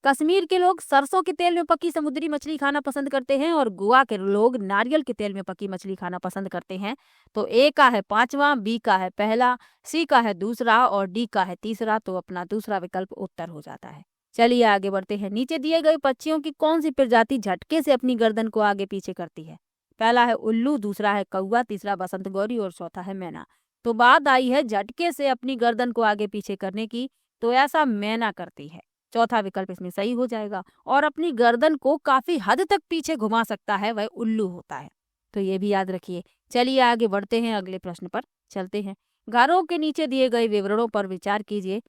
कश्मीर के लोग सरसों के तेल में पकी समुद्री मछली खाना पसंद करते हैं और गोवा के लोग नारियल के तेल में पकी मछली खाना पसंद करते हैं। तो ए का है 5वां, बी का है पहला, सी का है दूसरा और डी का है तीसरा। तो अपना दूसरा विकल्प उत्तर हो जाता है। चलिए आगे बढ़ते हैं। नीचे दिए गए पक्षियों की कौन सी प्रजाति झटके से अपनी गर्दन को आगे पीछे करती है? पहला है उल्लू, दूसरा है कौवा, तीसरा बसंत गौरी और चौथा है मैना। तो बात आई है झटके से अपनी गर्दन को आगे पीछे करने की, तो ऐसा मैना करती है। चौथा विकल्प इसमें सही हो जाएगा। और अपनी गर्दन को काफी हद तक पीछे घुमा सकता है वह उल्लू होता है, तो ये भी याद रखिए। चलिए आगे बढ़ते हैं, अगले प्रश्न पर चलते हैं। घरों के नीचे दिए गए विवरणों पर विचार कीजिए।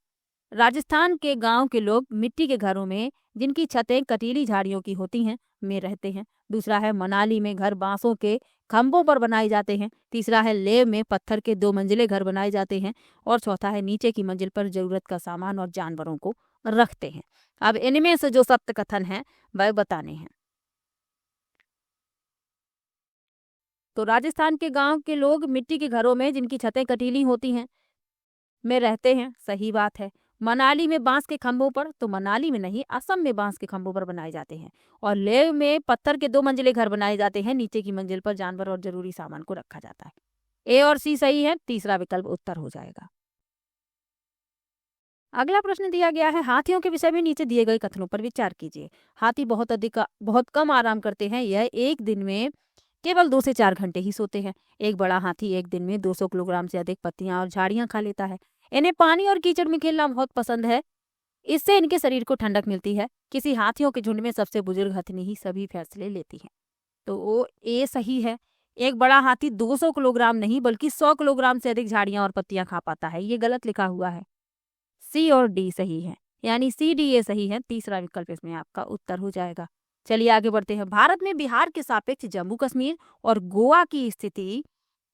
राजस्थान के गांव के लोग मिट्टी के घरों में, जिनकी छतें कटीली झाड़ियों की होती हैं, में रहते हैं। दूसरा है मनाली में घर बांसों के खंभों पर बनाए जाते हैं। तीसरा है लेह में पत्थर के 2 मंजिले घर बनाए जाते हैं। और चौथा है नीचे की मंजिल पर जरूरत का सामान और जानवरों को रखते हैं। अब इनमें से जो सत्य कथन है वह बताने हैं। तो राजस्थान के गांव के लोग मिट्टी के घरों में, जिनकी छतें कटीली होती हैं, में रहते हैं, सही बात है। मनाली में बांस के खंभों पर, तो मनाली में नहीं, असम में बांस के खंभों पर बनाए जाते हैं। और लेह में पत्थर के 2 मंजिले घर बनाए जाते हैं, नीचे की मंजिल पर जानवर और जरूरी सामान को रखा जाता है। ए और सी सही है, तीसरा विकल्प उत्तर हो जाएगा। अगला प्रश्न दिया गया है, हाथियों के विषय में नीचे दिए गए कथनों पर विचार कीजिए। हाथी बहुत कम आराम करते हैं। यह एक दिन में केवल 2 से 4 घंटे ही सोते हैं। एक बड़ा हाथी एक दिन में 200 किलोग्राम से अधिक पत्तियां और झाड़ियां खा लेता है। इन्हें पानी और कीचड़ में खेलना बहुत पसंद है। इससे इनके शरीर को ठंडक मिलती है। किसी हाथियों के झुंड में सबसे बुजुर्ग हथनी ही सभी फैसले लेती है। तो वो ए सही है। एक बड़ा हाथी 200 किलोग्राम नहीं बल्कि 100 किलोग्राम से अधिक झाड़ियां और पत्तियां खा पाता है, ये गलत लिखा हुआ है। सी और डी सही है, यानी सी डी ए सही है। तीसरा विकल्प इसमें आपका उत्तर हो जाएगा। चलिए आगे बढ़ते हैं। भारत में बिहार के सापेक्ष जम्मू कश्मीर और गोवा की स्थिति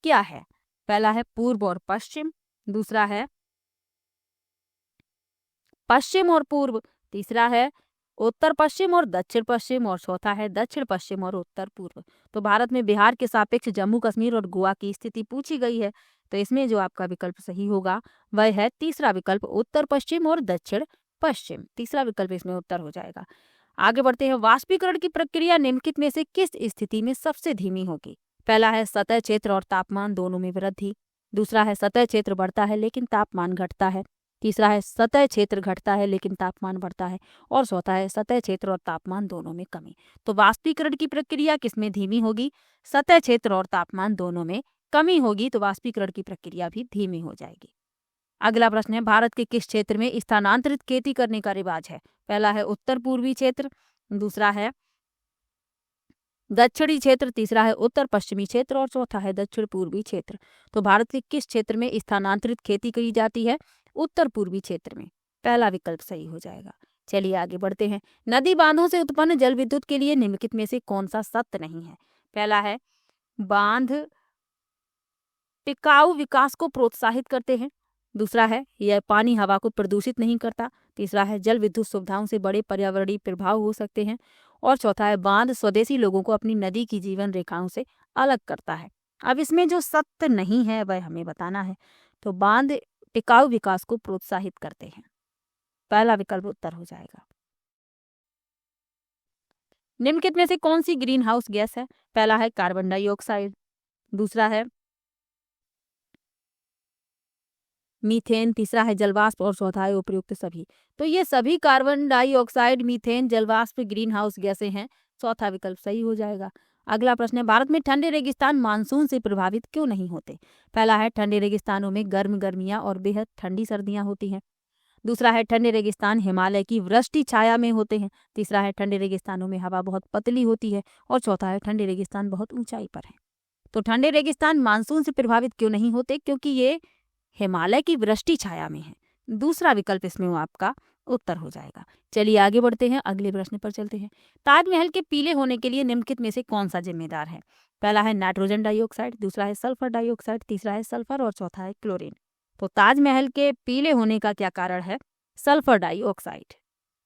क्या है? पहला है पूर्व और पश्चिम, दूसरा है पश्चिम और पूर्व, तीसरा है उत्तर पश्चिम और दक्षिण पश्चिम, और चौथा है दक्षिण पश्चिम और उत्तर पूर्व। तो भारत में बिहार के सापेक्ष जम्मू कश्मीर और गोवा की स्थिति पूछी गई है, तो इसमें जो आपका विकल्प सही होगा वह है तीसरा विकल्प उत्तर पश्चिम और दक्षिण पश्चिम। तीसरा विकल्प इसमें उत्तर हो जाएगा। आगे बढ़ते हैं। वाष्पीकरण की प्रक्रिया निम्नलिखित में से किस स्थिति में सबसे धीमी होगी? पहला है सतह क्षेत्र और तापमान दोनों में वृद्धि, दूसरा है सतह क्षेत्र बढ़ता है लेकिन तापमान घटता है, तीसरा है सतह क्षेत्र घटता है लेकिन तापमान बढ़ता है, और चौथा है सतह क्षेत्र और तापमान दोनों में कमी। तो वाष्पीकरण की प्रक्रिया किसमें धीमी होगी? सतह क्षेत्र और तापमान दोनों में कमी होगी, तो वाष्पीकरण की प्रक्रिया भी धीमी हो जाएगी। अगला प्रश्न है, भारत के किस क्षेत्र में स्थानांतरित खेती करने का रिवाज है? पहला है उत्तर पूर्वी क्षेत्र, दूसरा है दक्षिणी क्षेत्र, तीसरा है उत्तर पश्चिमी क्षेत्र, और चौथा है दक्षिण पूर्वी क्षेत्र। तो भारत के किस क्षेत्र में स्थानांतरित खेती की जाती है? उत्तर पूर्वी क्षेत्र में। पहला विकल्प सही हो जाएगा। चलिए आगे बढ़ते हैं। नदी बांधों से उत्पन्न जल विद्युत के लिए निम्नलिखित में से कौन सा सत्य नहीं है? पहला है बांध टिकाऊ विकास को प्रोत्साहित करते हैं, दूसरा है यह पानी हवा को प्रदूषित नहीं करता, तीसरा है जल विद्युत सुविधाओं से बड़े पर्यावरणीय प्रभाव हो सकते हैं, और चौथा है बांध स्वदेशी लोगों को अपनी नदी की जीवन रेखाओं से अलग करता है। अब इसमें जो सत्य नहीं है वह हमें बताना है। तो बांध टिकाऊ विकास को प्रोत्साहित करते हैं, पहला विकल्प उत्तर हो जाएगा। निम्नलिखित में से कौन सी ग्रीन हाउस गैस है? पहला है कार्बन डाइऑक्साइड, दूसरा है मीथेन, तीसरा है जलवाष्प, और चौथा है उपयुक्त सभी। तो ये सभी कार्बन डाइऑक्साइड, मीथेन, जलवाष्प ग्रीन हाउस गैसें हैं। चौथा विकल्प सही हो जाएगा। अगला प्रश्न है, भारत में ठंडे रेगिस्तान मानसून से प्रभावित क्यों नहीं होते? पहला है ठंडे रेगिस्तानों में गर्म गर्मियां और बेहद ठंडी सर्दियां होती हैं, दूसरा है ठंडे रेगिस्तान हिमालय की वृष्टि छाया में होते हैं, तीसरा है ठंडे रेगिस्तानों में हवा बहुत पतली होती है, और चौथा है ठंडे रेगिस्तान बहुत ऊंचाई पर है। तो ठंडे रेगिस्तान मानसून से प्रभावित क्यों नहीं होते? क्योंकि ये हिमालय की वृष्टि छाया में है। दूसरा विकल्प इसमें वो आपका उत्तर हो जाएगा। चलिए आगे बढ़ते हैं, अगले प्रश्न पर चलते हैं। ताजमहल के पीले होने के लिए निम्नलिखित में से कौन सा जिम्मेदार है? पहला है नाइट्रोजन डाइऑक्साइड, दूसरा है सल्फर डाइऑक्साइड, तीसरा है सल्फर, और चौथा है क्लोरीन। तो ताजमहल के पीले होने का क्या कारण है? Sulphur dioxide.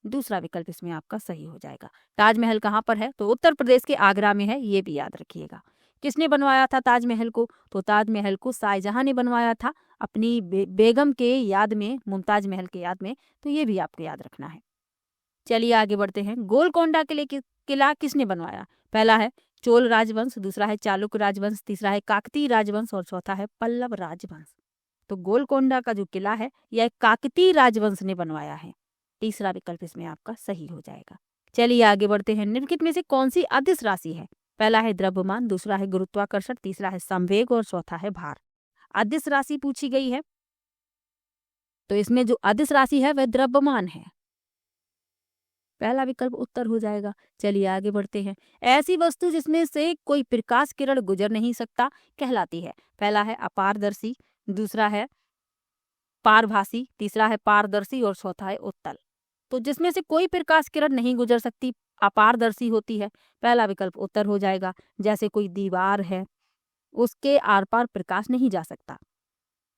दूसरा विकल्प इसमें आपका सही हो जाएगा। ताजमहल कहाँ पर है? तो उत्तर प्रदेश के आगरा में है, ये भी याद रखिएगा। किसने बनवाया था ताजमहल को? तो ताजमहल को शाहजहां ने बनवाया था अपनी बेगम के याद में, मुमताज महल के याद में। तो ये भी आपको याद रखना है। चलिए आगे बढ़ते हैं। गोलकोंडा किला किसने बनवाया? पहला है चोल राजवंश, दूसरा है चालुक्य राजवंश, तीसरा है काकतीय राजवंश, और चौथा है पल्लव राजवंश। तो गोलकोंडा का जो किला है यह काकतीय राजवंश ने बनवाया है। तीसरा विकल्प इसमें आपका सही हो जाएगा। चलिए आगे बढ़ते हैं। निम्नलिखित में से कौन सी अदिश राशि है? पहला है द्रव्यमान, दूसरा है गुरुत्वाकर्षण, तीसरा है संवेग और चौथा है भार। अदिश राशि पूछी गई है, तो इसमें जो अदिश राशि है वह द्रव्यमान है। पहला विकल्प उत्तर हो जाएगा। चलिए आगे बढ़ते हैं। ऐसी वस्तु जिसमें से कोई प्रकाश किरण गुजर नहीं सकता कहलाती है। पहला है अपारदर्शी, दूसरा है पारभासी, तीसरा है पारदर्शी और चौथा है उत्तल। तो जिसमें से कोई प्रकाश किरण नहीं गुजर सकती, अपारदर्शी होती है, पहला विकल्प उत्तर हो जाएगा। जैसे कोई दीवार है, उसके आर पार प्रकाश नहीं जा सकता,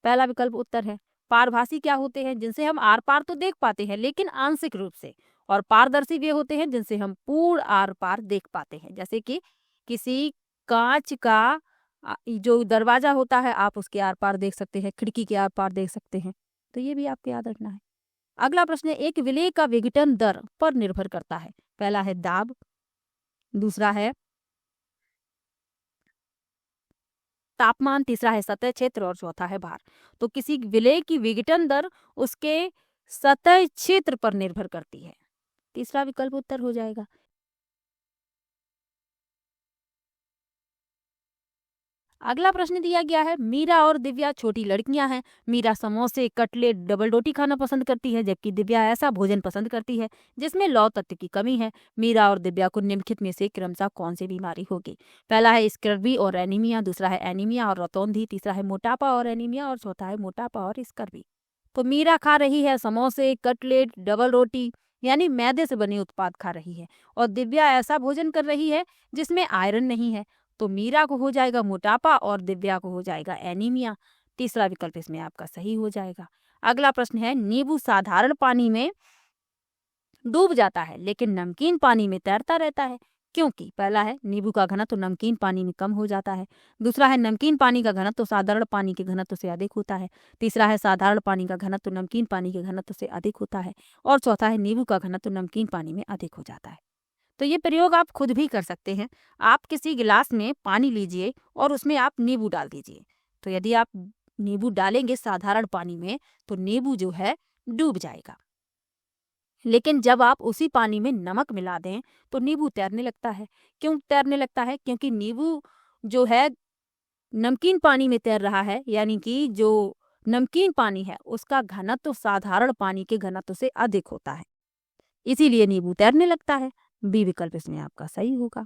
पहला विकल्प उत्तर है। पारभासी क्या होते हैं? जिनसे हम आर पार तो देख पाते हैं लेकिन आंशिक रूप से, और पारदर्शी वे होते हैं जिनसे हम पूर्ण आर पार देख पाते हैं। जैसे कि किसी कांच का जो दरवाजा होता है, आप उसके आर पार देख सकते हैं, खिड़की के आर पार देख सकते हैं। तो ये भी आपको याद रखना है। अगला प्रश्न है, एक विलेय का विघटन दर पर निर्भर करता है। पहला है दाब, दूसरा है तापमान, तीसरा है सतह क्षेत्र और चौथा है भार। तो किसी विलेय की विघटन दर उसके सतह क्षेत्र पर निर्भर करती है, तीसरा विकल्प उत्तर हो जाएगा। अगला प्रश्न दिया गया है, मीरा और दिव्या छोटी लड़कियां हैं। मीरा समोसे, कटलेट, डबल रोटी खाना पसंद करती है, जबकि दिव्या ऐसा भोजन पसंद करती है जिसमें लौह तत्व की कमी है। मीरा और दिव्या को निम्नलिखित में से क्रमशः कौन सी बीमारी होगी? पहला है स्कर्वी और एनीमिया, दूसरा है एनीमिया और रतौंधी, तीसरा है मोटापा और एनीमिया और चौथा है मोटापा और स्कर्वी। तो मीरा खा रही है समोसे, कटलेट, डबल रोटी यानी मैदे से बने उत्पाद खा रही है, और दिव्या ऐसा भोजन कर रही है जिसमें आयरन नहीं है। तो मीरा को हो जाएगा मोटापा और दिव्या को हो जाएगा एनीमिया, तीसरा विकल्प इसमें आपका सही हो जाएगा। अगला प्रश्न है, नींबू साधारण पानी में डूब जाता है लेकिन नमकीन पानी में तैरता रहता है, क्योंकि पहला है नींबू का घनत्व तो नमकीन पानी में कम हो जाता है, दूसरा है नमकीन पानी का घनत्व तो साधारण पानी के घनत्व से अधिक होता है, तीसरा है साधारण पानी का घनत्व तो नमकीन पानी के घनत्व से अधिक होता है, और चौथा है नींबू का घनत्व तो नमकीन पानी में अधिक हो जाता है। तो ये प्रयोग आप खुद भी कर सकते हैं। आप किसी गिलास में पानी लीजिए और उसमें आप नींबू डाल दीजिए। तो यदि आप नींबू डालेंगे साधारण पानी में तो नींबू जो है डूब जाएगा, लेकिन जब आप उसी पानी में नमक मिला दें तो नींबू तैरने लगता है। क्यों तैरने लगता है? क्योंकि नींबू जो है नमकीन पानी में तैर रहा है, यानी कि जो नमकीन पानी है उसका घनत्व तो साधारण पानी के घनत्व से अधिक होता है, इसीलिए नींबू तैरने लगता है। बी विकल्प इसमें आपका सही होगा।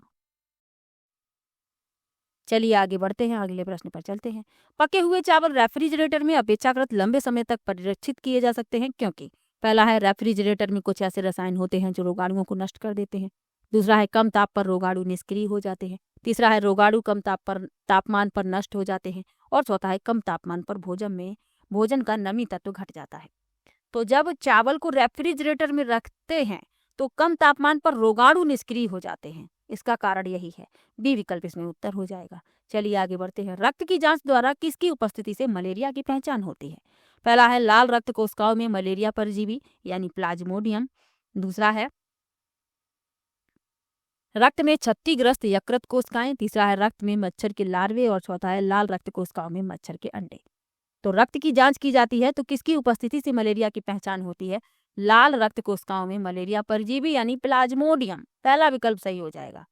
चलिए आगे बढ़ते हैं, अगले प्रश्न पर चलते हैं। पके हुए चावल रेफ्रिजरेटर में अपेक्षाकृत लंबे समय तक परिरक्षित किए जा सकते हैं, क्योंकि पहला है रेफ्रिजरेटर में कुछ ऐसे रसायन होते हैं जो रोगाणुओं को नष्ट कर देते हैं, दूसरा है कम ताप पर रोगाणु निष्क्रिय हो जाते हैं, तीसरा है रोगाणु कम तापमान पर नष्ट हो जाते हैं, और चौथा है कम तापमान पर भोजन का नमी तत्व घट जाता है। तो जब चावल को रेफ्रिजरेटर में रखते हैं तो कम तापमान पर रोगाणु निष्क्रिय हो जाते हैं, इसका कारण यही है। बी विकल्प इसमें उत्तर हो जाएगा। चलिए आगे बढ़ते हैं। रक्त की जांच द्वारा किसकी उपस्थिति से मलेरिया की पहचान होती है? पहला है लाल रक्त कोशिकाओं में मलेरिया परजीवी यानी प्लाज्मोडियम, दूसरा है रक्त में क्षतिग्रस्त यकृत कोशिकाएं, तीसरा है रक्त में मच्छर के लार्वे, और चौथा है लाल रक्त कोशिकाओं में मच्छर के अंडे। तो रक्त की जांच की जाती है तो किसकी उपस्थिति से मलेरिया की पहचान होती है? लाल रक्त कोशिकाओं में मलेरिया परजीवी यानी प्लाज्मोडियम, पहला विकल्प सही हो जाएगा।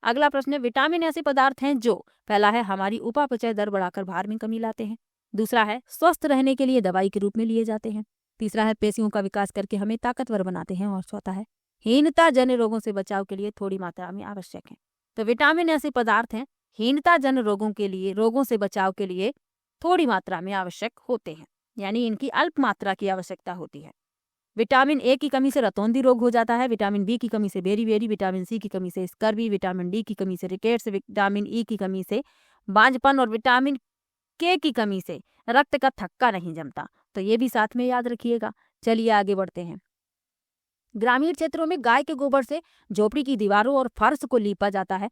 अगला प्रश्न है, विटामिन ऐसे पदार्थ हैं जो पहला है हमारी उपापचय दर बढ़ाकर भार में कमी लाते हैं, दूसरा है स्वस्थ रहने के लिए दवाई के रूप में लिए जाते हैं, तीसरा है पेशियों का विकास करके हमें ताकतवर बनाते हैं, और चौथा है हीनता जन्य रोगों से बचाव के लिए थोड़ी मात्रा में आवश्यक है। तो विटामिन ऐसे पदार्थ हैं हीनता जन्य रोगों से बचाव के लिए थोड़ी मात्रा में आवश्यक होते हैं, यानी इनकी अल्प मात्रा की आवश्यकता होती है। विटामिन ए की कमी से रतौंधी रोग हो जाता है, विटामिन बी की कमी से बेरी, विटामिन सी की कमी से स्कर्वी, विटामिन डी की कमी से रिकेट्स, विटामिन ई की कमी से बांझपन, और विटामिन के की कमी से रक्त का थक्का नहीं जमता। तो ये भी साथ में याद रखिएगा। चलिए आगे बढ़ते हैं। ग्रामीण क्षेत्रों में गाय के गोबर से झोपड़ी की दीवारों और फर्श को लीपा जाता है।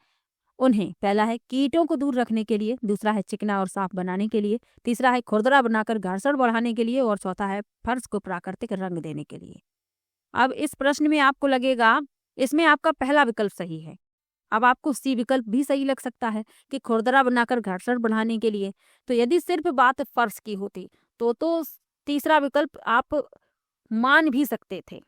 उन्हें पहला है कीटों को दूर रखने के लिए, दूसरा है चिकना और साफ बनाने के लिए, तीसरा है खुरदरा बनाकर घर्षण बढ़ाने के लिए, और चौथा है फर्श को प्राकृतिक रंग देने के लिए। अब इस प्रश्न में आपको लगेगा इसमें आपका पहला विकल्प सही है। अब आपको सी विकल्प भी सही लग सकता है कि खुरदरा बनाकर घर्षण बढ़ाने के लिए। तो यदि सिर्फ बात फर्श की होती तो तीसरा विकल्प आप मान भी सकते थे,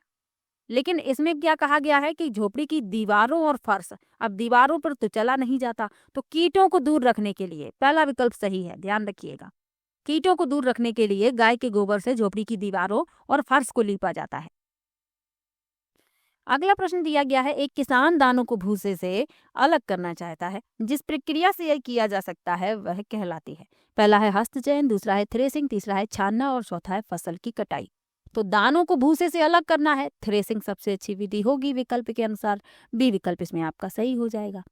लेकिन इसमें क्या कहा गया है कि झोपड़ी की दीवारों और फर्श, अब दीवारों पर तो चला नहीं जाता, तो कीटों को दूर रखने के लिए पहला विकल्प सही है, ध्यान रखिएगा। कीटों को दूर रखने के लिए गाय के गोबर से झोपड़ी की दीवारों और फर्श को लीपा जाता है। अगला प्रश्न दिया गया है, एक किसान दानों को भूसे से अलग करना चाहता है, जिस प्रक्रिया से यह किया जा सकता है वह कहलाती है। पहला है हस्तचयन, दूसरा है थ्रेसिंग, तीसरा है छानना और चौथा है फसल की कटाई। तो दानों को भूसे से अलग करना है, थ्रेसिंग सबसे अच्छी विधि होगी विकल्प के अनुसार, बी विकल्प इसमें आपका सही हो जाएगा।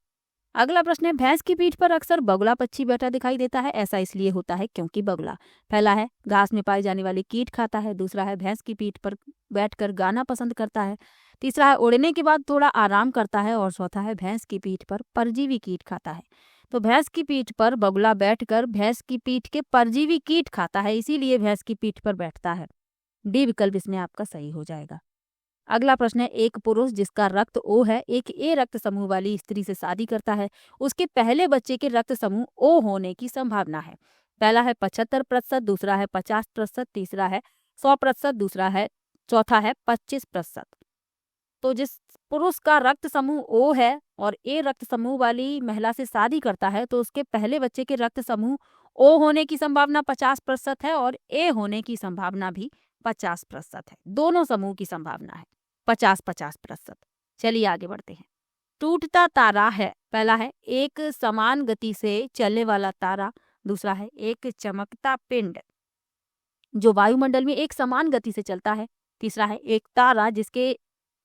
अगला प्रश्न है, भैंस की पीठ पर अक्सर बगुला पक्षी बैठा दिखाई देता है, ऐसा इसलिए होता है क्योंकि बगुला पहला है घास में पाई जाने वाली कीट खाता है, दूसरा है भैंस की पीठ पर बैठकर गाना पसंद करता है, तीसरा है उड़ने के बाद थोड़ा आराम करता है और चौथा है भैंस की पीठ पर परजीवी कीट खाता है। तो भैंस की पीठ पर बगुला बैठकर भैंस की पीठ के परजीवी कीट खाता है, इसीलिए भैंस की पीठ पर बैठता है। डी विकल्प इसमें आपका सही हो जाएगा। अगला प्रश्न है, एक पुरुष जिसका रक्त ओ है एक ए रक्त समूह वाली स्त्री से शादी करता है, उसके पहले बच्चे के रक्त समूह ओ होने की संभावना है। पहला है 75%, दूसरा है 50%, तीसरा है 100%, दूसरा है चौथा है 25%। तो जिस पुरुष का रक्त समूह ओ है और ए रक्त समूह वाली महिला से शादी करता है, तो उसके पहले बच्चे के रक्त समूह ओ होने की संभावना 50% है और ए होने की संभावना भी 50% है। दोनों समूह की संभावना है 50-50%। चलिए आगे बढ़ते हैं। टूटता तारा है, पहला है एक समान गति से चलने वाला तारा, दूसरा है एक चमकता पिंड जो वायुमंडल में एक समान गति से चलता है, तीसरा है एक तारा जिसके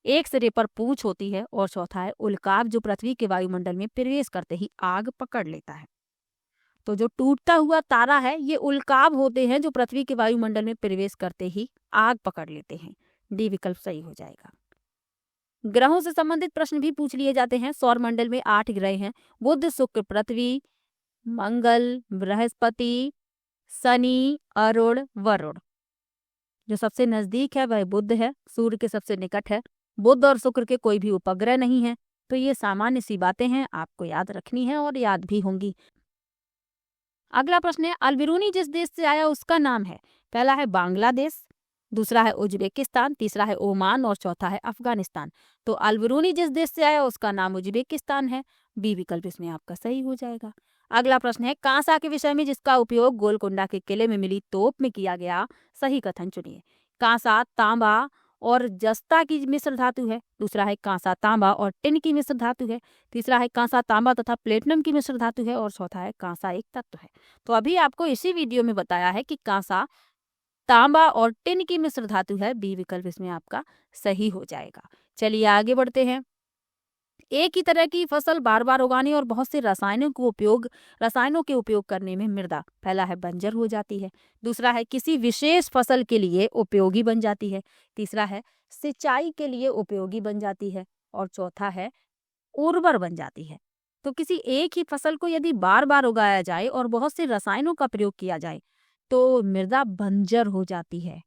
एक सिरे पर पूंछ होती है और चौथा है उल्काब जो पृथ्वी के वायुमंडल में प्रवेश करते ही आग पकड़ लेता है। तो जो टूटता हुआ तारा है ये उल्काब होते हैं जो पृथ्वी के वायुमंडल में प्रवेश करते ही आग पकड़ लेते हैं। डी विकल्प सही हो जाएगा। ग्रहों से संबंधित प्रश्न भी पूछ लिए जाते हैं। सौर मंडल में 8 ग्रह हैं, बुध, शुक्र, पृथ्वी, मंगल, बृहस्पति, शनि, अरुण, वरुण। जो सबसे नजदीक है वह बुध है, सूर्य के सबसे निकट है। बुध और शुक्र के कोई भी उपग्रह नहीं है। तो ये सामान्य सी बातें हैं, आपको याद रखनी है और याद भी होंगी। अगला प्रश्न है, अलबिरूनी जिस देश से आया उसका नाम है। पहला है बांग्लादेश, दूसरा है उज्बेकिस्तान, तीसरा है ओमान और चौथा है अफगानिस्तान। तो अलबिरूनी जिस देश से आया उसका नाम उज्बेकिस्तान है। बी विकल्प इसमें आपका सही हो जाएगा। अगला प्रश्न है, कांसा के विषय में जिसका उपयोग गोलकुंडा के किले में मिली तोप में किया गया, सही कथन चुनिए। कांसा तांबा और जस्ता की मिश्र धातु है, दूसरा है कांसा तांबा और टिन की मिश्र धातु है, तीसरा है कांसा तांबा तथा प्लेटिनम की मिश्र धातु है और चौथा है कांसा एक तत्व है। तो अभी आपको इसी वीडियो में बताया है कि कांसा तांबा और टिन की मिश्र धातु है। बी विकल्प इसमें आपका सही हो जाएगा। चलिए आगे बढ़ते हैं। एक ही तरह की फसल बार बार उगाने और बहुत से रसायनों के उपयोग करने में मृदा पहला है बंजर हो जाती है, दूसरा है किसी विशेष फसल के लिए उपयोगी बन जाती है, तीसरा है सिंचाई के लिए उपयोगी बन जाती है और चौथा है उर्वर बन जाती है। तो किसी एक ही फसल को यदि बार बार उगाया जाए और बहुत से रसायनों का प्रयोग किया जाए तो मृदा बंजर हो जाती है।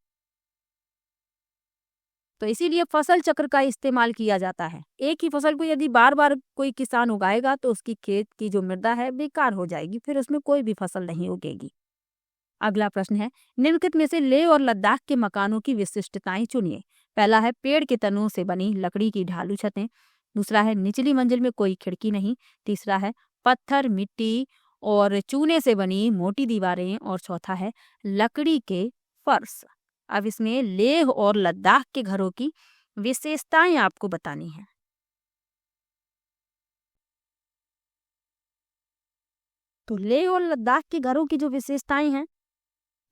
तो इसीलिए फसल चक्र का इस्तेमाल किया जाता है। एक ही फसल को यदि बार बार कोई किसान उगाएगा तो उसकी खेत की जो मृदा है बेकार हो जाएगी, फिर उसमें कोई भी फसल नहीं उगेगी। अगला प्रश्न है, निम्नलिखित में से लेह और लद्दाख के मकानों की विशिष्टताएं चुनिए। पहला है पेड़ के तनों से बनी लकड़ी की ढालू छतें, दूसरा है निचली मंजिल में कोई खिड़की नहीं, तीसरा है पत्थर, मिट्टी और चूने से बनी मोटी दीवारें और चौथा है लकड़ी के फर्श। अब इसमें लेह और लद्दाख के घरों की विशेषताएं आपको बतानी है। तो लेह और लद्दाख के घरों की जो विशेषताएं हैं,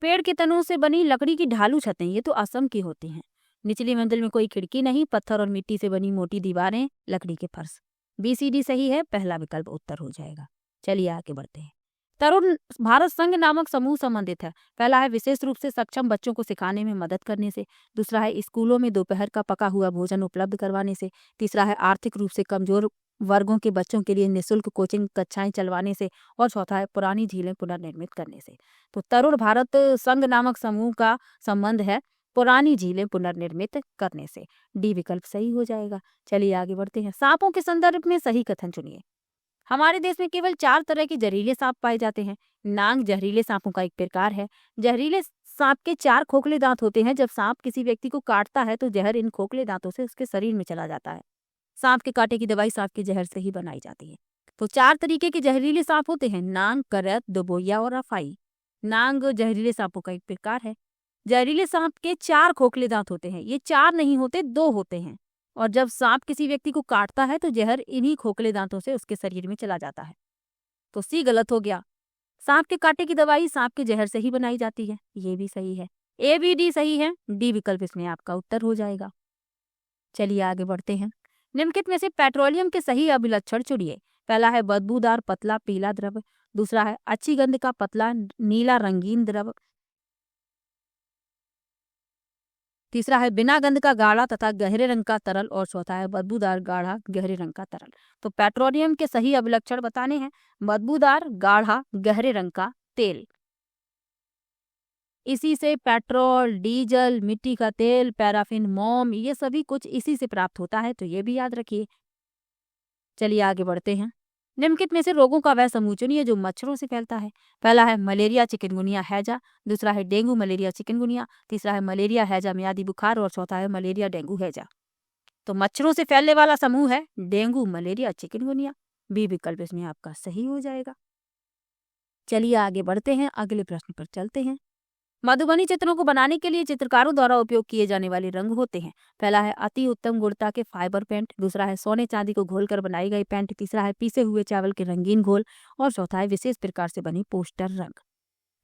पेड़ के तनों से बनी लकड़ी की ढालू छतें, ये तो असम की होती हैं। निचली मंजिल में कोई खिड़की नहीं, पत्थर और मिट्टी से बनी मोटी दीवारें, लकड़ी के फर्श। BCD सही है, पहला विकल्प उत्तर हो जाएगा। चलिए आगे बढ़ते हैं। तरुण भारत संघ नामक समूह संबंधित है। पहला है विशेष रूप से सक्षम बच्चों को सिखाने में मदद करने से, दूसरा है स्कूलों में दोपहर का पका हुआ भोजन उपलब्ध करवाने से, तीसरा है आर्थिक रूप से कमजोर वर्गों के बच्चों के लिए निःशुल्क कोचिंग कक्षाएं चलवाने से और चौथा है पुरानी झीलें पुनर्निर्मित करने से। तो तरुण भारत संघ नामक समूह का संबंध है पुरानी झीलें पुनर्निर्मित करने से। डी विकल्प सही हो जाएगा। चलिए आगे बढ़ते हैं। सांपों के संदर्भ में सही कथन चुनिए। हमारे देश में केवल 4 तरह के जहरीले सांप पाए जाते हैं। नाग जहरीले सांपों का एक प्रकार है। जहरीले सांप के 4 खोखले दांत होते हैं। जब सांप किसी व्यक्ति को काटता है तो जहर इन खोखले दांतों से उसके शरीर में चला जाता है। सांप के कांटे की दवाई सांप के जहर से ही बनाई जाती है। तो 4 तरीके के जहरीले सांप होते हैं: नांग, करत, दबोया और अफाई। नांग जहरीले सांपों का एक प्रकार है। जहरीले सांप के 4 खोखले दांत होते हैं। ये 4 नहीं होते, 2 होते हैं। और जब सांप किसी व्यक्ति को काटता है तो जहर इन्हीं खोखले दांतों से उसके शरीर में चला जाता है। तो सी गलत हो गया। सांप के कांटे की दवाई सांप के जहर से ही बनाई जाती है, ये भी सही है। ए बी डी सही है, डी विकल्प इसमें आपका उत्तर हो जाएगा। चलिए आगे बढ़ते हैं। निम्नलिखित में से पेट्रोलियम के सही अभिलक्षण चुनिए। पहला है बदबूदार पतला पीला द्रव, दूसरा है अच्छी गंध का पतला नीला रंगीन द्रव, तीसरा है बिना गंध का गाढ़ा तथा गहरे रंग का तरल, और चौथा है बदबूदार गाढ़ा गहरे रंग का तरल। तो पेट्रोलियम के सही अभिलक्षण बताने हैं: बदबूदार गाढ़ा गहरे रंग का तेल। इसी से पेट्रोल, डीजल, मिट्टी का तेल, पैराफिन, मोम, ये सभी कुछ इसी से प्राप्त होता है, तो ये भी याद रखिए। चलिए आगे बढ़ते हैं। निम्नलिखित में से रोगों का वह समूह चुनिए जो मच्छरों से फैलता है। पहला है मलेरिया, चिकनगुनिया, हैजा, दूसरा है डेंगू, मलेरिया, चिकनगुनिया, तीसरा है मलेरिया, हैजा, मियादी बुखार, और चौथा है मलेरिया, डेंगू, हैजा। तो मच्छरों से फैलने वाला समूह है डेंगू, मलेरिया, चिकनगुनिया। बी विकल्प इसमें आपका सही हो जाएगा। चलिए आगे बढ़ते हैं, अगले प्रश्न पर चलते हैं। मधुबनी चित्रों को बनाने के लिए चित्रकारों द्वारा उपयोग किए जाने वाले रंग होते हैं। पहला है अति उत्तम गुणवत्ता के फाइबर पेंट, दूसरा है सोने चांदी को घोलकर बनाई गई पेंट, तीसरा है पीसे हुए चावल के रंगीन घोल, और चौथा है विशेष प्रकार से बनी पोस्टर रंग।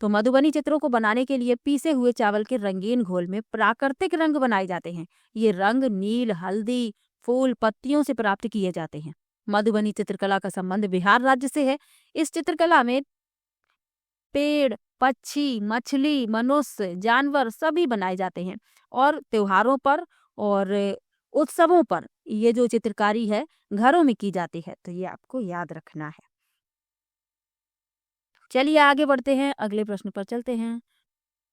तो मधुबनी चित्रों को बनाने के लिए पीसे हुए चावल के रंगीन घोल में प्राकृतिक रंग बनाए जाते हैं। ये रंग नील, हल्दी, फूल, पत्तियों से प्राप्त किए जाते हैं। मधुबनी चित्रकला का संबंध बिहार राज्य से है। इस चित्रकला में पेड़, पक्षी, मछली, मनुष्य, जानवर सभी बनाए जाते हैं, और त्योहारों पर और उत्सवों पर ये जो चित्रकारी है घरों में की जाती है, तो ये आपको याद रखना है। चलिए आगे बढ़ते हैं, अगले प्रश्न पर चलते हैं।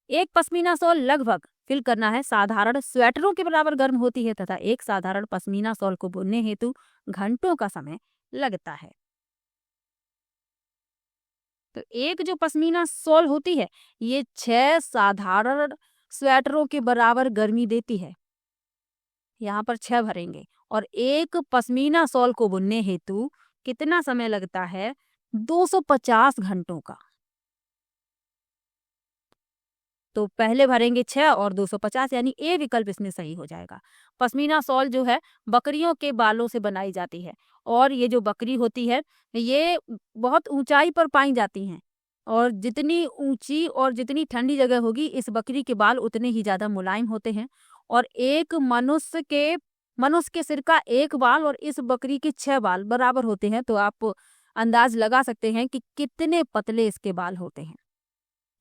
एक पश्मीना शॉल लगभग फिल करना है साधारण स्वेटरों के बराबर गर्म होती है तथा एक साधारण पश्मीना शॉल को बुनने हेतु घंटों का समय लगता है। तो एक जो पश्मीना शॉल होती है ये 6 साधारण स्वेटरों के बराबर गर्मी देती है। यहाँ पर 6 भरेंगे, और एक पश्मीना शॉल को बुनने हेतु कितना समय लगता है? 250 घंटों का। तो पहले भरेंगे 6 और 250, यानी ए विकल्प इसमें सही हो जाएगा। पश्मीना शॉल जो है बकरियों के बालों से बनाई जाती है, और ये जो बकरी होती है ये बहुत ऊंचाई पर पाई जाती हैं, और जितनी ऊंची और जितनी ठंडी जगह होगी इस बकरी के बाल उतने ही ज्यादा मुलायम होते हैं। और एक मनुष्य के सिर का एक बाल और इस बकरी के 6 बाल बराबर होते हैं, तो आप अंदाज लगा सकते हैं कि कितने पतले इसके बाल होते हैं।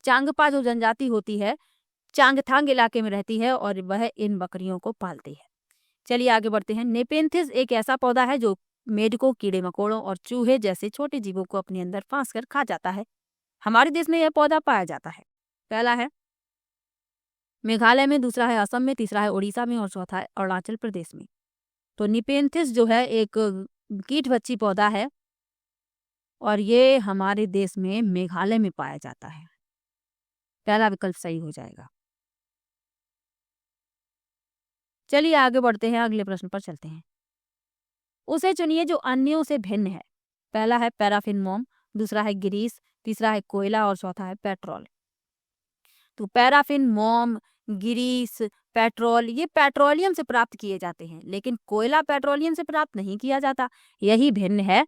चांगपा जो जनजाति होती है चांगथांग इलाके में रहती है, और वह इन बकरियों को पालती है। चलिए आगे बढ़ते हैं। नेपेंथिस एक ऐसा पौधा है जो मेढकों, कीड़े मकोड़ों और चूहे जैसे छोटे जीवों को अपने अंदर फांस कर खा जाता है। हमारे देश में यह पौधा पाया जाता है। पहला है मेघालय में, दूसरा है असम में, तीसरा है उड़ीसा में, और चौथा है अरुणाचल प्रदेश में। तो निपेंथिस जो है एक कीटभक्षी पौधा है, और ये हमारे देश में मेघालय में पाया जाता है। पहला विकल्प सही हो जाएगा। चलिए आगे बढ़ते हैं, अगले प्रश्न पर चलते हैं। उसे चुनिए जो अन्यों से भिन्न है। पहला है पैराफिन मोम, दूसरा है ग्रीस, तीसरा है कोयला, और चौथा है पेट्रोल। तो पैराफिन मोम, ग्रीस, पेट्रोल ये पेट्रोलियम से प्राप्त किए जाते हैं, लेकिन कोयला पेट्रोलियम से प्राप्त नहीं किया जाता। यही भिन्न है,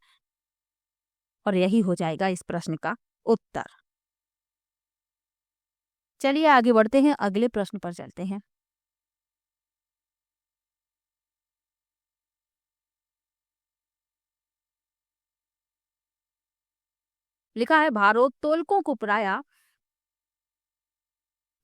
और यही हो जाएगा इस प्रश्न का उत्तर। चलिए आगे बढ़ते हैं, अगले प्रश्न पर चलते हैं। लिखा है भारोत्तोलकों को प्रायः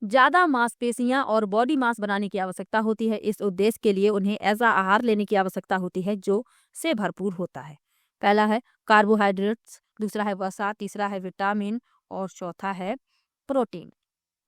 ज्यादा मांसपेशियां और बॉडी मास बनाने की आवश्यकता होती है। इस उद्देश्य के लिए उन्हें ऐसा आहार लेने की आवश्यकता होती है जो से भरपूर होता है। पहला है कार्बोहाइड्रेट्स, दूसरा है वसा, तीसरा है विटामिन, और चौथा है प्रोटीन।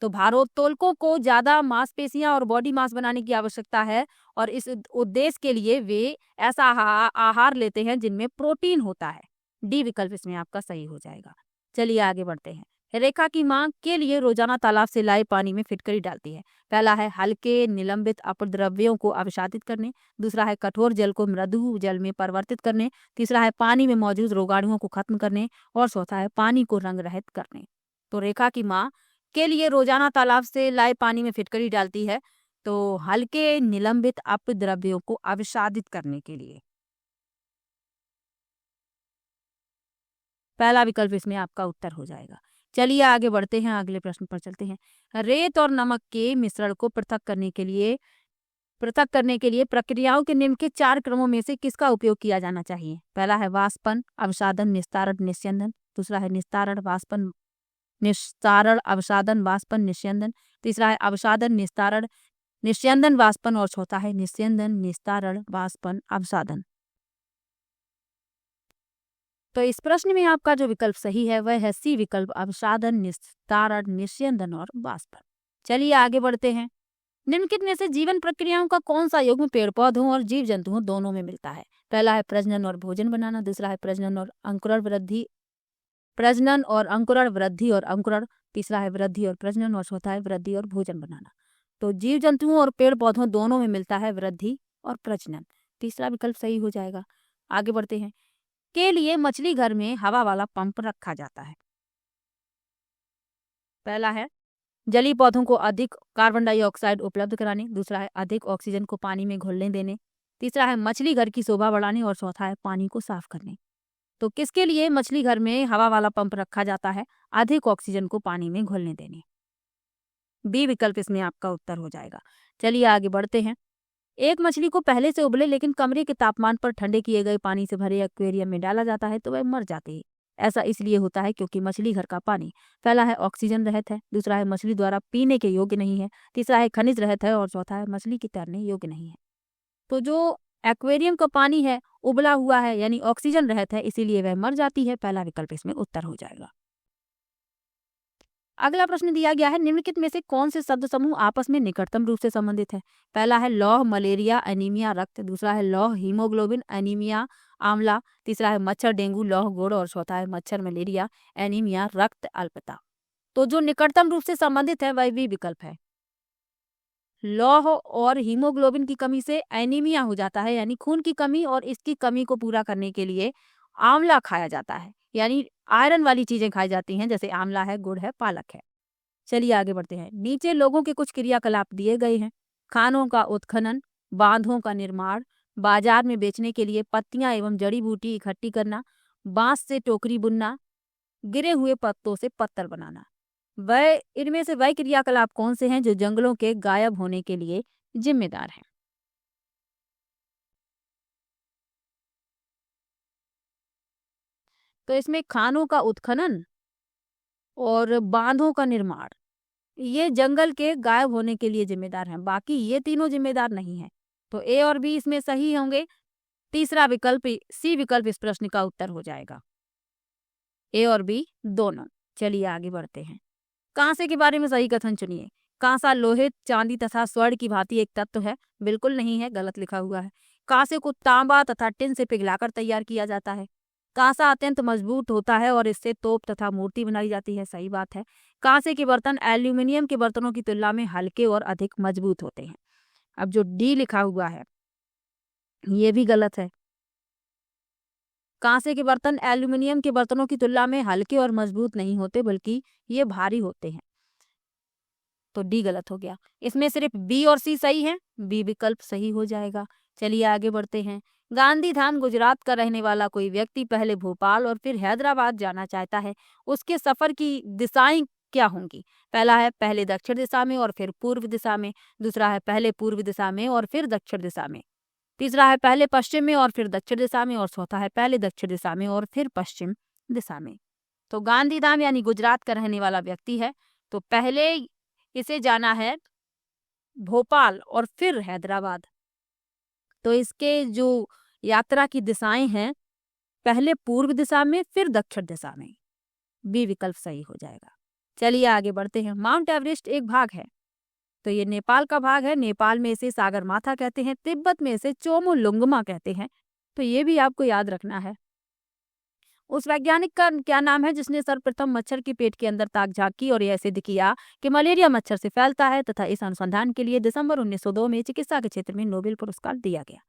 तो भारोत्तोलकों को ज्यादा मांसपेशियां और बॉडी मास बनाने की आवश्यकता है, और इस उद्देश्य के लिए वे ऐसा आहार लेते हैं जिनमें प्रोटीन होता है। डी विकल्प इसमें आपका सही हो जाएगा। चलिए आगे बढ़ते हैं। रेखा की माँ के लिए रोजाना तालाब से लाए पानी में फिटकरी डालती है? पहला है हल्के निलंबित अपद्रव्यों को अवसादित करने, दूसरा है कठोर जल को मृदु जल में परिवर्तित करने, तीसरा है पानी में मौजूद रोगाणुओं को खत्म करने और चौथा है पानी को रंग रहित करने। तो रेखा की माँ के लिए रोजाना तालाब से लाए पानी में फिटकरी डालती है तो हल्के निलंबित अपद्रव्यों को अवसादित करने के लिए। पहला विकल्प इसमें आपका उत्तर हो जाएगा। चलिए आगे बढ़ते हैं, अगले प्रश्न पर चलते हैं। रेत और नमक के मिश्रण को पृथक करने के लिए प्रक्रियाओं के निम्नलिखित 4 क्रमों में से किसका उपयोग किया जाना चाहिए? पहला है वाष्पन, अवसादन, निस्तारण, निस्यंदन, दूसरा है निस्तारण, अवसादन, वाष्पन, निस्यंदन, तीसरा है अवसादन, निस्तारण, निस्यंदन, वाष्पन और चौथा है निस्यंदन, निस्तारण, वाष्पन, अवसादन। तो इस प्रश्न में आपका जो विकल्प सही है वह है सी विकल्प, अवसादन, निस्तारण, निस्यंदन और वाष्पन। चलिए आगे बढ़ते हैं। निम्नलिखित में से जीवन प्रक्रियाओं का कौन सा युग्म पेड़ पौधों और जीव जंतुओं दोनों में मिलता है? पहला है प्रजनन और भोजन बनाना, दूसरा है प्रजनन और अंकुरण वृद्धि और अंकुरण, तीसरा है वृद्धि और प्रजनन और चौथा है वृद्धि और भोजन बनाना। तो जीव जंतुओं और पेड़ पौधों दोनों में मिलता है वृद्धि और प्रजनन। तीसरा विकल्प सही हो जाएगा। आगे बढ़ते हैं। के लिए मछली घर में हवा वाला पंप रखा जाता है? पहला है जलीय पौधों को अधिक कार्बन डाइऑक्साइड उपलब्ध कराने, दूसरा है अधिक ऑक्सीजन को पानी में घुलने देने, तीसरा है मछली घर की शोभा बढ़ाने और चौथा है पानी को साफ करने। तो किसके लिए मछली घर में हवा वाला पंप रखा जाता है? अधिक ऑक्सीजन को पानी में घुलने देने। बी विकल्प इसमें आपका उत्तर हो जाएगा। चलिए आगे बढ़ते हैं। एक मछली को पहले से उबले लेकिन कमरे के तापमान पर ठंडे किए गए पानी से भरे एक्वेरियम में डाला जाता है तो वह मर जाती है। ऐसा इसलिए होता है क्योंकि मछली घर का पानी पहला है ऑक्सीजन रहित है, दूसरा है मछली द्वारा पीने के योग्य नहीं है, तीसरा है खनिज रहित है और चौथा है मछली की तैरने योग्य नहीं है। तो जो एक्वेरियम का पानी है उबला हुआ है यानी ऑक्सीजन रहित है, इसीलिए वह मर जाती है। पहला विकल्प इसमें उत्तर हो जाएगा। अगला प्रश्न दिया गया है, निम्नलिखित में से कौन से शब्द समूह आपस में निकटतम रूप से संबंधित है? पहला है लौह मलेरिया एनीमिया रक्त, दूसरा है लौह हीमोग्लोबिन एनीमिया आंवला, तीसरा है मच्छर डेंगू लौह गुड़ और चौथा है मच्छर मलेरिया एनीमिया रक्त अल्पता। तो जो निकटतम रूप से संबंधित है वह भी विकल्प है। लौह और हीमोग्लोबिन की कमी से एनीमिया हो जाता है यानी खून की कमी, और इसकी कमी को पूरा करने के लिए आंवला खाया जाता है यानी आयरन वाली चीजें खाई जाती हैं, जैसे आंवला है, गुड़ है, पालक है। चलिए आगे बढ़ते हैं। नीचे लोगों के कुछ क्रियाकलाप दिए गए हैं। खानों का उत्खनन, बांधों का निर्माण, बाजार में बेचने के लिए पत्तियां एवं जड़ी बूटी इकट्ठी करना, बांस से टोकरी बुनना, गिरे हुए पत्तों से पत्तल बनाना। वह इनमें से वह क्रियाकलाप कौन से हैं जो जंगलों के गायब होने के लिए जिम्मेदार हैं? तो इसमें खानों का उत्खनन और बांधों का निर्माण ये जंगल के गायब होने के लिए जिम्मेदार हैं, बाकी ये तीनों जिम्मेदार नहीं है। तो ए और बी इसमें सही होंगे। तीसरा विकल्प सी विकल्प इस प्रश्न का उत्तर हो जाएगा, ए और बी दोनों। चलिए आगे बढ़ते हैं। कांसे के बारे में सही कथन चुनिए। कांसा लोहे, चांदी तथा स्वर्ण की भांति एक तत्व है? बिल्कुल नहीं है, गलत लिखा हुआ है। कांसे को तांबा तथा टिन से पिघलाकर तैयार किया जाता है। कांसा अत्यंत मजबूत होता है और इससे तोप तथा मूर्ति बनाई जाती है। सही बात है। कांसे के बर्तन एल्यूमिनियम के बर्तनों की तुलना में हल्के और अधिक मजबूत होते हैं। अब जो डी लिखा हुआ है ये भी गलत है। कांसे के बर्तन एल्यूमिनियम के बर्तनों की तुलना में हल्के और मजबूत नहीं होते बल्कि ये भारी होते हैं। तो डी गलत हो गया। इसमें सिर्फ बी और सी सही है, बी विकल्प सही हो जाएगा। चलिए आगे बढ़ते हैं। गांधीधाम गुजरात का रहने वाला कोई व्यक्ति पहले भोपाल और फिर हैदराबाद जाना चाहता है, उसके सफर की दिशाएं क्या होंगी? पहला है पहले दक्षिण दिशा में और फिर पूर्व दिशा में, दूसरा है पहले पूर्व दिशा में और फिर दक्षिण दिशा में, तीसरा है पहले पश्चिम में और फिर दक्षिण दिशा में और चौथा है पहले दक्षिण दिशा में और फिर पश्चिम दिशा में। तो गांधीधाम यानी गुजरात का रहने वाला व्यक्ति है तो पहले इसे जाना है भोपाल और फिर हैदराबाद। तो इसके जो यात्रा की दिशाएं हैं पहले पूर्व दिशा में फिर दक्षिण दिशा में, बी विकल्प सही हो जाएगा। चलिए आगे बढ़ते हैं। माउंट एवरेस्ट एक भाग है तो ये नेपाल का भाग है। नेपाल में इसे सागरमाथा कहते हैं, तिब्बत में इसे चोमोलुंगमा कहते हैं। तो ये भी आपको याद रखना है। उस वैज्ञानिक का क्या नाम है जिसने सर्वप्रथम मच्छर के पेट के अंदर ताक झांकी और यह सिद्ध किया कि मलेरिया मच्छर से फैलता है तथा इस अनुसंधान के लिए दिसंबर 1902 में चिकित्सा के क्षेत्र में नोबेल पुरस्कार दिया गया।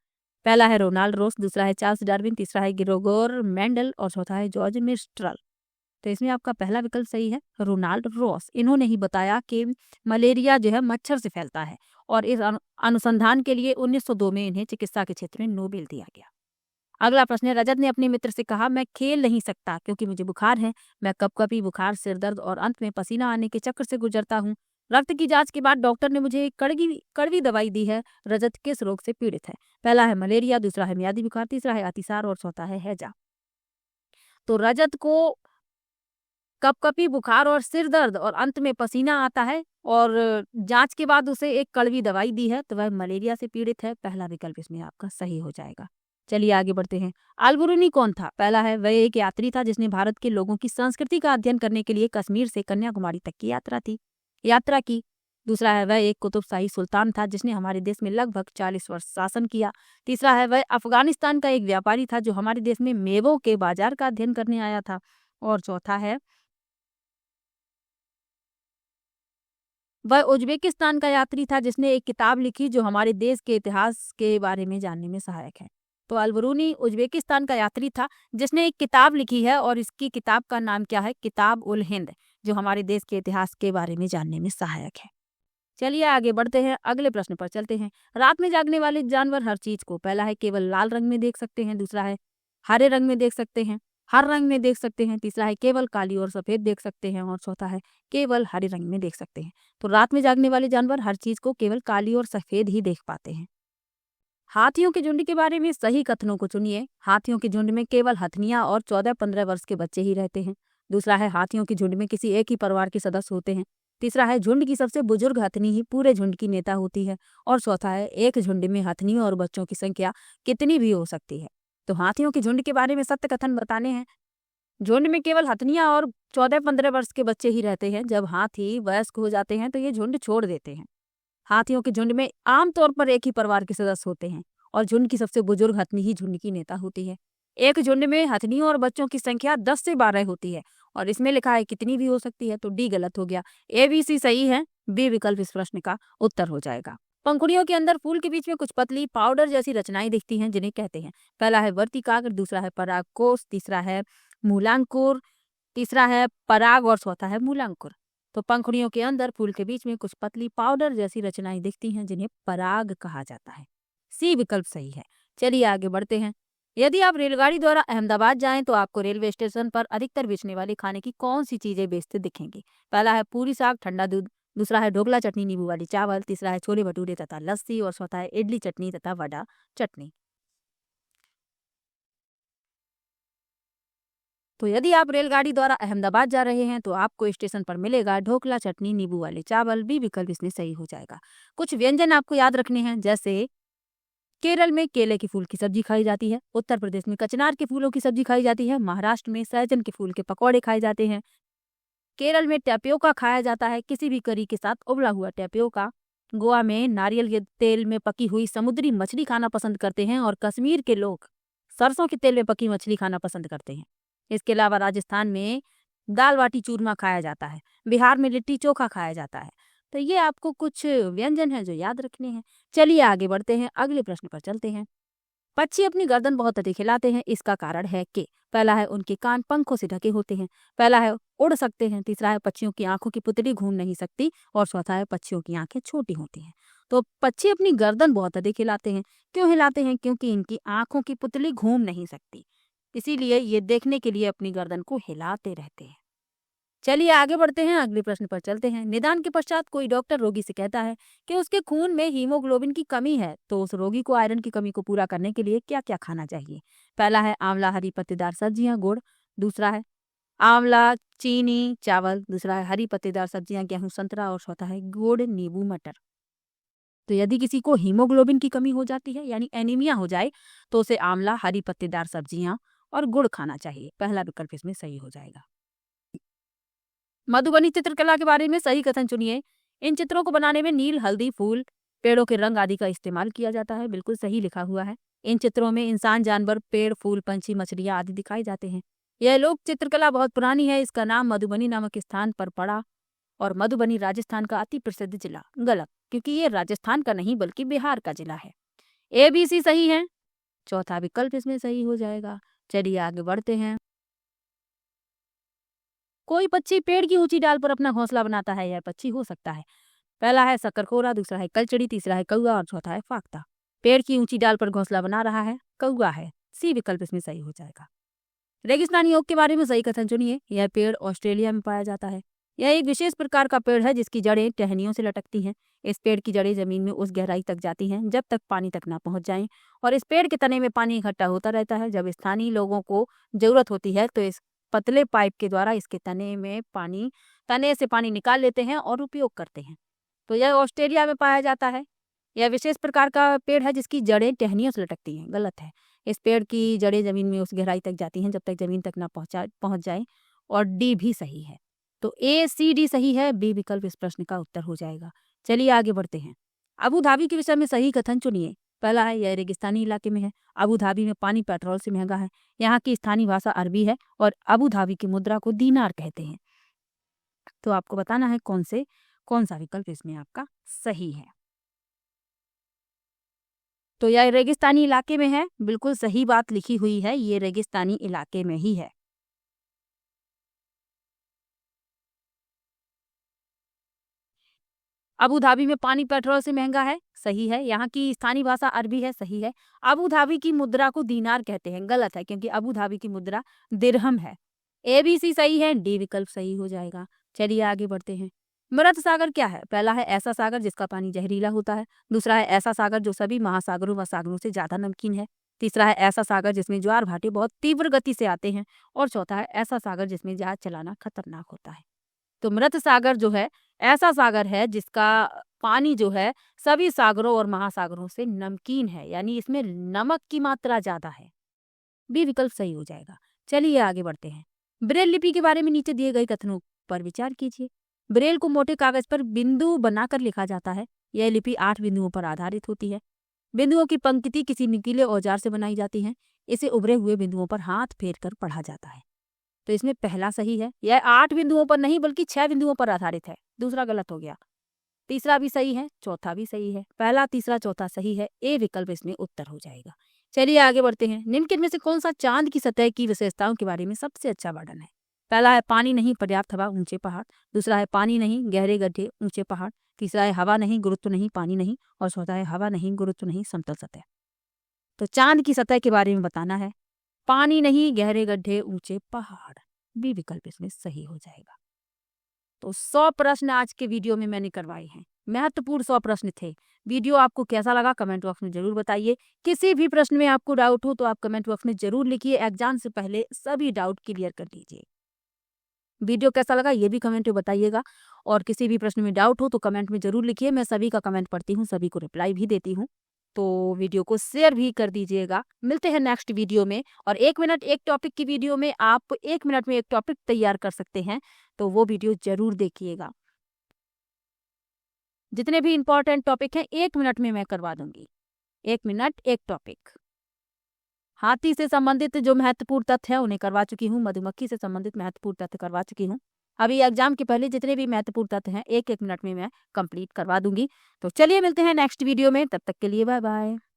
पहला है रोनाल्ड रोस, दूसरा है चार्ल्स डार्विन, तीसरा है ग्रेगोर मेंडल और चौथा है जॉर्ज मिस्ट्रल। तो इसमें आपका पहला विकल्प सही है, रोनाल्ड रोस। इन्होंने ही बताया कि मलेरिया जो है मच्छर से फैलता है और इस अनुसंधान के लिए 1902 में इन्हें चिकित्सा के क्षेत्र में नोबेल दिया गया। अगला प्रश्न है, रजत ने अपने मित्र से कहा, मैं खेल नहीं सकता क्योंकि मुझे बुखार है। मैं कपकपी, बुखार, सिर दर्द और अंत में पसीना आने के चक्र से गुजरता हूँ। रक्त की जांच के बाद डॉक्टर ने मुझे एक कड़वी दवाई दी है। रजत किस रोग से पीड़ित है? पहला है मलेरिया, दूसरा है मियादी बुखार, तीसरा है अतिसार और चौथा है हैजा। तो रजत को कपकपी, बुखार और सिर दर्द और अंत में पसीना आता है और जांच के बाद उसे एक कड़वी दवाई दी है, तो वह मलेरिया से पीड़ित है। पहला विकल्प इसमें आपका सही हो जाएगा। चलिए आगे बढ़ते हैं। अल-बुरूनी कौन था? पहला है वह एक यात्री था जिसने भारत के लोगों की संस्कृति का अध्ययन करने के लिए कश्मीर से कन्याकुमारी तक की यात्रा की। दूसरा है वह एक कुतुबशाही सुल्तान था जिसने हमारे देश में लगभग 40 वर्ष शासन किया। तीसरा है वह अफगानिस्तान का एक व्यापारी था जो हमारे देश में मेवों के बाजार का अध्ययन करने आया था। और चौथा है वह उज्बेकिस्तान का यात्री था जिसने एक किताब लिखी जो हमारे देश के इतिहास के बारे में जानने में सहायक है। तो अल-बुरूनी उज्बेकिस्तान का यात्री था जिसने एक किताब लिखी है और इसकी किताब का नाम क्या है? किताब उल हिंद, जो हमारे देश के इतिहास के बारे में जानने में सहायक है। चलिए आगे बढ़ते हैं, अगले प्रश्न पर चलते हैं। रात में जागने वाले जानवर हर चीज को, पहला है केवल लाल रंग में देख सकते हैं, दूसरा है हरे रंग में देख सकते हैं, हर रंग में देख सकते हैं, तीसरा है केवल काली और सफेद देख सकते हैं और चौथा है केवल हरे रंग में देख सकते हैं। तो रात में जागने वाले जानवर हर चीज को केवल काली और सफेद ही देख पाते हैं। हाथियों के झुंड के बारे में सही कथनों को चुनिए। हाथियों के झुंड में केवल हथनियां और 14-15 वर्ष के बच्चे ही रहते हैं। दूसरा है हाथियों के झुंड में किसी एक ही परिवार के सदस्य होते हैं। तीसरा है झुंड की सबसे बुजुर्ग हथनी ही पूरे झुंड की नेता होती है। और चौथा है एक झुंड में हथनियों और बच्चों की संख्या कितनी भी हो सकती है। तो हाथियों के झुंड के बारे में सत्य कथन बताने हैं। झुंड में केवल हथनियां और 14-15 वर्ष के बच्चे ही रहते हैं। जब हाथी वयस्क हो जाते हैं तो ये झुंड छोड़ देते हैं। हाथियों के झुंड में आमतौर पर एक ही परिवार के सदस्य होते हैं और झुंड की सबसे बुजुर्ग हथनी ही झुंड की नेता होती है। एक झुंड में हथनियों और बच्चों की संख्या 10 से 12 होती है और इसमें लिखा है कितनी भी हो सकती है, तो डी गलत हो गया। ए बी सी सही है, बी विकल्प इस प्रश्न का उत्तर हो जाएगा। पंखुड़ियों के अंदर फूल के बीच में कुछ पतली पाउडर जैसी रचनाएं दिखती हैं जिन्हें कहते हैं। पहला है वर्तिकाग्र, दूसरा है परागकोश, तीसरा है मूलांकुर, तीसरा है पराग और चौथा है मूलांकुर। तो पंखुड़ियों के अंदर फूल के बीच में कुछ पतली पाउडर जैसी रचनाएं दिखती हैं जिन्हें पराग कहा जाता है। सी विकल्प सही है। चलिए आगे बढ़ते हैं। यदि आप रेलगाड़ी द्वारा अहमदाबाद जाएं तो आपको रेलवे स्टेशन पर अधिकतर बेचने वाले खाने की कौन सी चीजें बेचते दिखेंगी? पहला है पूरी साग ठंडा दूध, दूसरा है ढोकला चटनी नींबू वाली चावल, तीसरा है छोले भटूरे तथा लस्सी और चौथा है इडली चटनी तथा वडा चटनी। तो यदि आप रेलगाड़ी द्वारा अहमदाबाद जा रहे हैं तो आपको स्टेशन पर मिलेगा ढोकला चटनी नींबू वाले चावल, बी विकल्प इसमें सही हो जाएगा। कुछ व्यंजन आपको याद रखने हैं, जैसे केरल में केले के फूल की सब्जी खाई जाती है, उत्तर प्रदेश में कचनार के फूलों की सब्जी खाई जाती है, महाराष्ट्र में सहजन के फूल के पकौड़े खाए जाते हैं, केरल में टैपियोका खाया जाता है किसी भी करी के साथ उबला हुआ टैपियोका, गोवा में नारियल के तेल में पकी हुई समुद्री मछली खाना पसंद करते हैं और कश्मीर के लोग सरसों के तेल में पकी मछली खाना पसंद करते हैं। इसके अलावा राजस्थान में दाल बाटी चूरमा खाया जाता है, बिहार में लिट्टी चोखा खाया जाता है। तो ये आपको कुछ व्यंजन हैं जो याद रखने हैं। चलिए आगे बढ़ते हैं, अगले प्रश्न पर चलते हैं। पक्षी अपनी गर्दन बहुत अधिक हिलाते हैं, इसका कारण है कि पहला है उनके कान पंखों से ढके होते हैं, पहला है उड़ सकते हैं, तीसरा है पक्षियों की आंखों की पुतली घूम नहीं सकती और चौथा है पक्षियों की आंखें छोटी होती हैं। तो पक्षी अपनी गर्दन बहुत अधिक हिलाते हैं। क्यों हिलाते हैं? क्योंकि इनकी आंखों की पुतली घूम नहीं सकती, इसीलिए ये देखने के लिए अपनी गर्दन को हिलाते रहते हैं। चलिए आगे बढ़ते हैं, अगले प्रश्न पर चलते हैं। निदान के पश्चात कोई डॉक्टर रोगी से कहता है कि उसके खून में हीमोग्लोबिन की कमी है, तो उस रोगी को आयरन की कमी को पूरा करने के लिए क्या क्या खाना चाहिए? पहला है आंवला, हरी पत्तेदार सब्जियां, गुड़, दूसरा है आंवला, चीनी, चावल, दूसरा है हरी पत्तेदार सब्जियां, गेहूं, संतरा और चौथा है गुड़, नींबू, मटर। तो यदि किसी को हीमोग्लोबिन की कमी हो जाती है यानी एनीमिया हो जाए तो उसे आंवला, हरी पत्तेदार सब्जियां और गुड़ खाना चाहिए। पहला विकल्प इसमें सही हो जाएगा। मधुबनी चित्रकला के बारे में सही कथन चुनिए। इन चित्रों को बनाने में नील, हल्दी, फूल, पेड़ों के रंग आदि का इस्तेमाल किया जाता है। बिल्कुल सही लिखा हुआ है। इन चित्रों में इंसान, जानवर, पेड़, फूल, पंछी, मछलियां आदि दिखाए जाते हैं। यह लोक चित्रकला बहुत पुरानी है। इसका नाम मधुबनी नामक स्थान पर पड़ा और मधुबनी राजस्थान का अति प्रसिद्ध जिला। गलत, क्योंकि ये राजस्थान का नहीं बल्कि बिहार का जिला है। ए बी सी सही है, चौथा विकल्प इसमें सही हो जाएगा। चलिए आगे बढ़ते हैं। कोई पक्षी पेड़ की ऊंची डाल पर अपना घोंसला बनाता है। यह पक्षी हो सकता है। पहला है शकरकोरा, दूसरा है कलचड़ी, तीसरा है कौआ और चौथा है फाख्ता। पेड़ की ऊंची डाल पर घोंसला बना रहा है, कौआ है। सी विकल्प इसमें सही हो जाएगा। रेगिस्तानी ओक के बारे में सही कथन चुनिए। यह पेड़ ऑस्ट्रेलिया में पाया जाता है। यह एक विशेष प्रकार का पेड़ है जिसकी जड़ें टहनियों से लटकती हैं। इस पेड़ की जड़ें जमीन में उस गहराई तक जाती हैं जब तक पानी तक ना पहुंच जाएं और इस पेड़ के तने में पानी इकट्ठा होता रहता है। जब स्थानीय लोगों को जरूरत होती है तो इस पतले पाइप के द्वारा इसके तने से पानी निकाल लेते हैं और उपयोग करते हैं। तो यह ऑस्ट्रेलिया में पाया जाता है। यह विशेष प्रकार का पेड़ है जिसकी जड़ें टहनियों से लटकती हैं। गलत है। इस पेड़ की जड़ें जमीन में उस गहराई तक जाती हैं जब तक जमीन तक ना पहुंच जाए और डी भी सही है। तो ए सी डी सही है, बी विकल्प इस प्रश्न का उत्तर हो जाएगा। चलिए आगे बढ़ते हैं। अबू धाबी के विषय में सही कथन चुनिए। पहला है यह रेगिस्तानी इलाके में है। अबू धाबी में पानी पेट्रोल से महंगा है। यहाँ की स्थानीय भाषा अरबी है और अबू धाबी की मुद्रा को दीनार कहते हैं। तो आपको बताना है कौन सा विकल्प इसमें आपका सही है। तो यह रेगिस्तानी इलाके में है। बिल्कुल सही बात लिखी हुई है, ये रेगिस्तानी इलाके में ही है। अबू धाबी में पानी पेट्रोल से महंगा है, सही है। यहाँ की स्थानीय भाषा अरबी है, सही है। अबू धाबी की मुद्रा को दीनार कहते हैं, गलत है, क्योंकि अबू धाबी की मुद्रा दिरहम है। ए बी सी सही है, डी विकल्प सही हो जाएगा। चलिए आगे बढ़ते हैं। मृत सागर क्या है? पहला है ऐसा सागर जिसका पानी जहरीला होता है। दूसरा है ऐसा सागर जो सभी महासागरों व सागरों से ज्यादा नमकीन है। तीसरा है ऐसा सागर जिसमें ज्वार भाटे बहुत तीव्र गति से आते हैं और चौथा है ऐसा सागर जिसमें जहाज चलाना खतरनाक होता है। तो मृत सागर जो है ऐसा सागर है जिसका पानी जो है सभी सागरों और महासागरों से नमकीन है, यानी इसमें नमक की मात्रा ज्यादा है। बी विकल्प सही हो जाएगा। चलिए आगे बढ़ते हैं। ब्रेल लिपि के बारे में नीचे दिए गए कथनों पर विचार कीजिए। ब्रेल को मोटे कागज पर बिंदु बनाकर लिखा जाता है। यह लिपि 8 बिंदुओं पर आधारित होती है। बिंदुओं की पंक्ति किसी नुकीले औजार से बनाई जाती है। इसे उभरे हुए बिंदुओं पर हाथ फेर कर पढ़ा जाता है। तो इसमें पहला सही है। यह 8 बिंदुओं पर नहीं बल्कि 6 बिंदुओं पर आधारित है। दूसरा गलत हो गया। तीसरा भी सही है, चौथा भी सही है। पहला, तीसरा, चौथा सही है। ए विकल्प इसमें उत्तर हो जाएगा। चलिए आगे बढ़ते हैं। निम्नलिखित में से कौन सा चांद की सतह की विशेषताओं के बारे में सबसे अच्छा वर्णन है? पहला है पानी नहीं, पर्याप्त हवा, ऊंचे पहाड़। दूसरा है पानी नहीं, गहरे गड्ढे, ऊंचे पहाड़। तीसरा है हवा नहीं, गुरुत्व नहीं, पानी नहीं। और चौथा है हवा नहीं, गुरुत्व नहीं, समतल सतह। तो चांद की सतह के बारे में बताना है। पानी नहीं, गहरे गड्ढे, ऊंचे पहाड़। बी विकल्प इसमें सही हो जाएगा। तो 100 प्रश्न आज के वीडियो में मैंने करवाए हैं। महत्वपूर्ण 100 प्रश्न थे। वीडियो आपको कैसा लगा कमेंट बॉक्स में जरूर बताइए। किसी भी प्रश्न में आपको डाउट हो तो आप कमेंट बॉक्स में जरूर लिखिए। एग्जाम से पहले सभी डाउट क्लियर कर लीजिए। वीडियो कैसा लगा ये भी कमेंट में बताइएगा और किसी भी प्रश्न में डाउट हो तो कमेंट में जरूर लिखिए। मैं सभी का कमेंट पढ़ती हूँ, सभी को रिप्लाई भी देती हूँ। तो वीडियो को शेयर भी कर दीजिएगा। मिलते हैं नेक्स्ट वीडियो में। और 1 मिनट एक टॉपिक की वीडियो में आप 1 मिनट में एक टॉपिक तैयार कर सकते हैं, तो वो वीडियो जरूर देखिएगा। जितने भी इंपॉर्टेंट टॉपिक हैं 1 मिनट में मैं करवा दूंगी। 1 मिनट एक टॉपिक। हाथी से संबंधित जो महत्वपूर्ण तथ्य है उन्हें करवा चुकी हूँ। मधुमक्खी से संबंधित महत्वपूर्ण तथ्य करवा चुकी हूँ। अभी एग्जाम के पहले जितने भी महत्वपूर्ण तथ्य हैं 1-1 मिनट में मैं कंप्लीट करवा दूंगी। तो चलिए मिलते हैं नेक्स्ट वीडियो में। तब तक के लिए बाय बाय।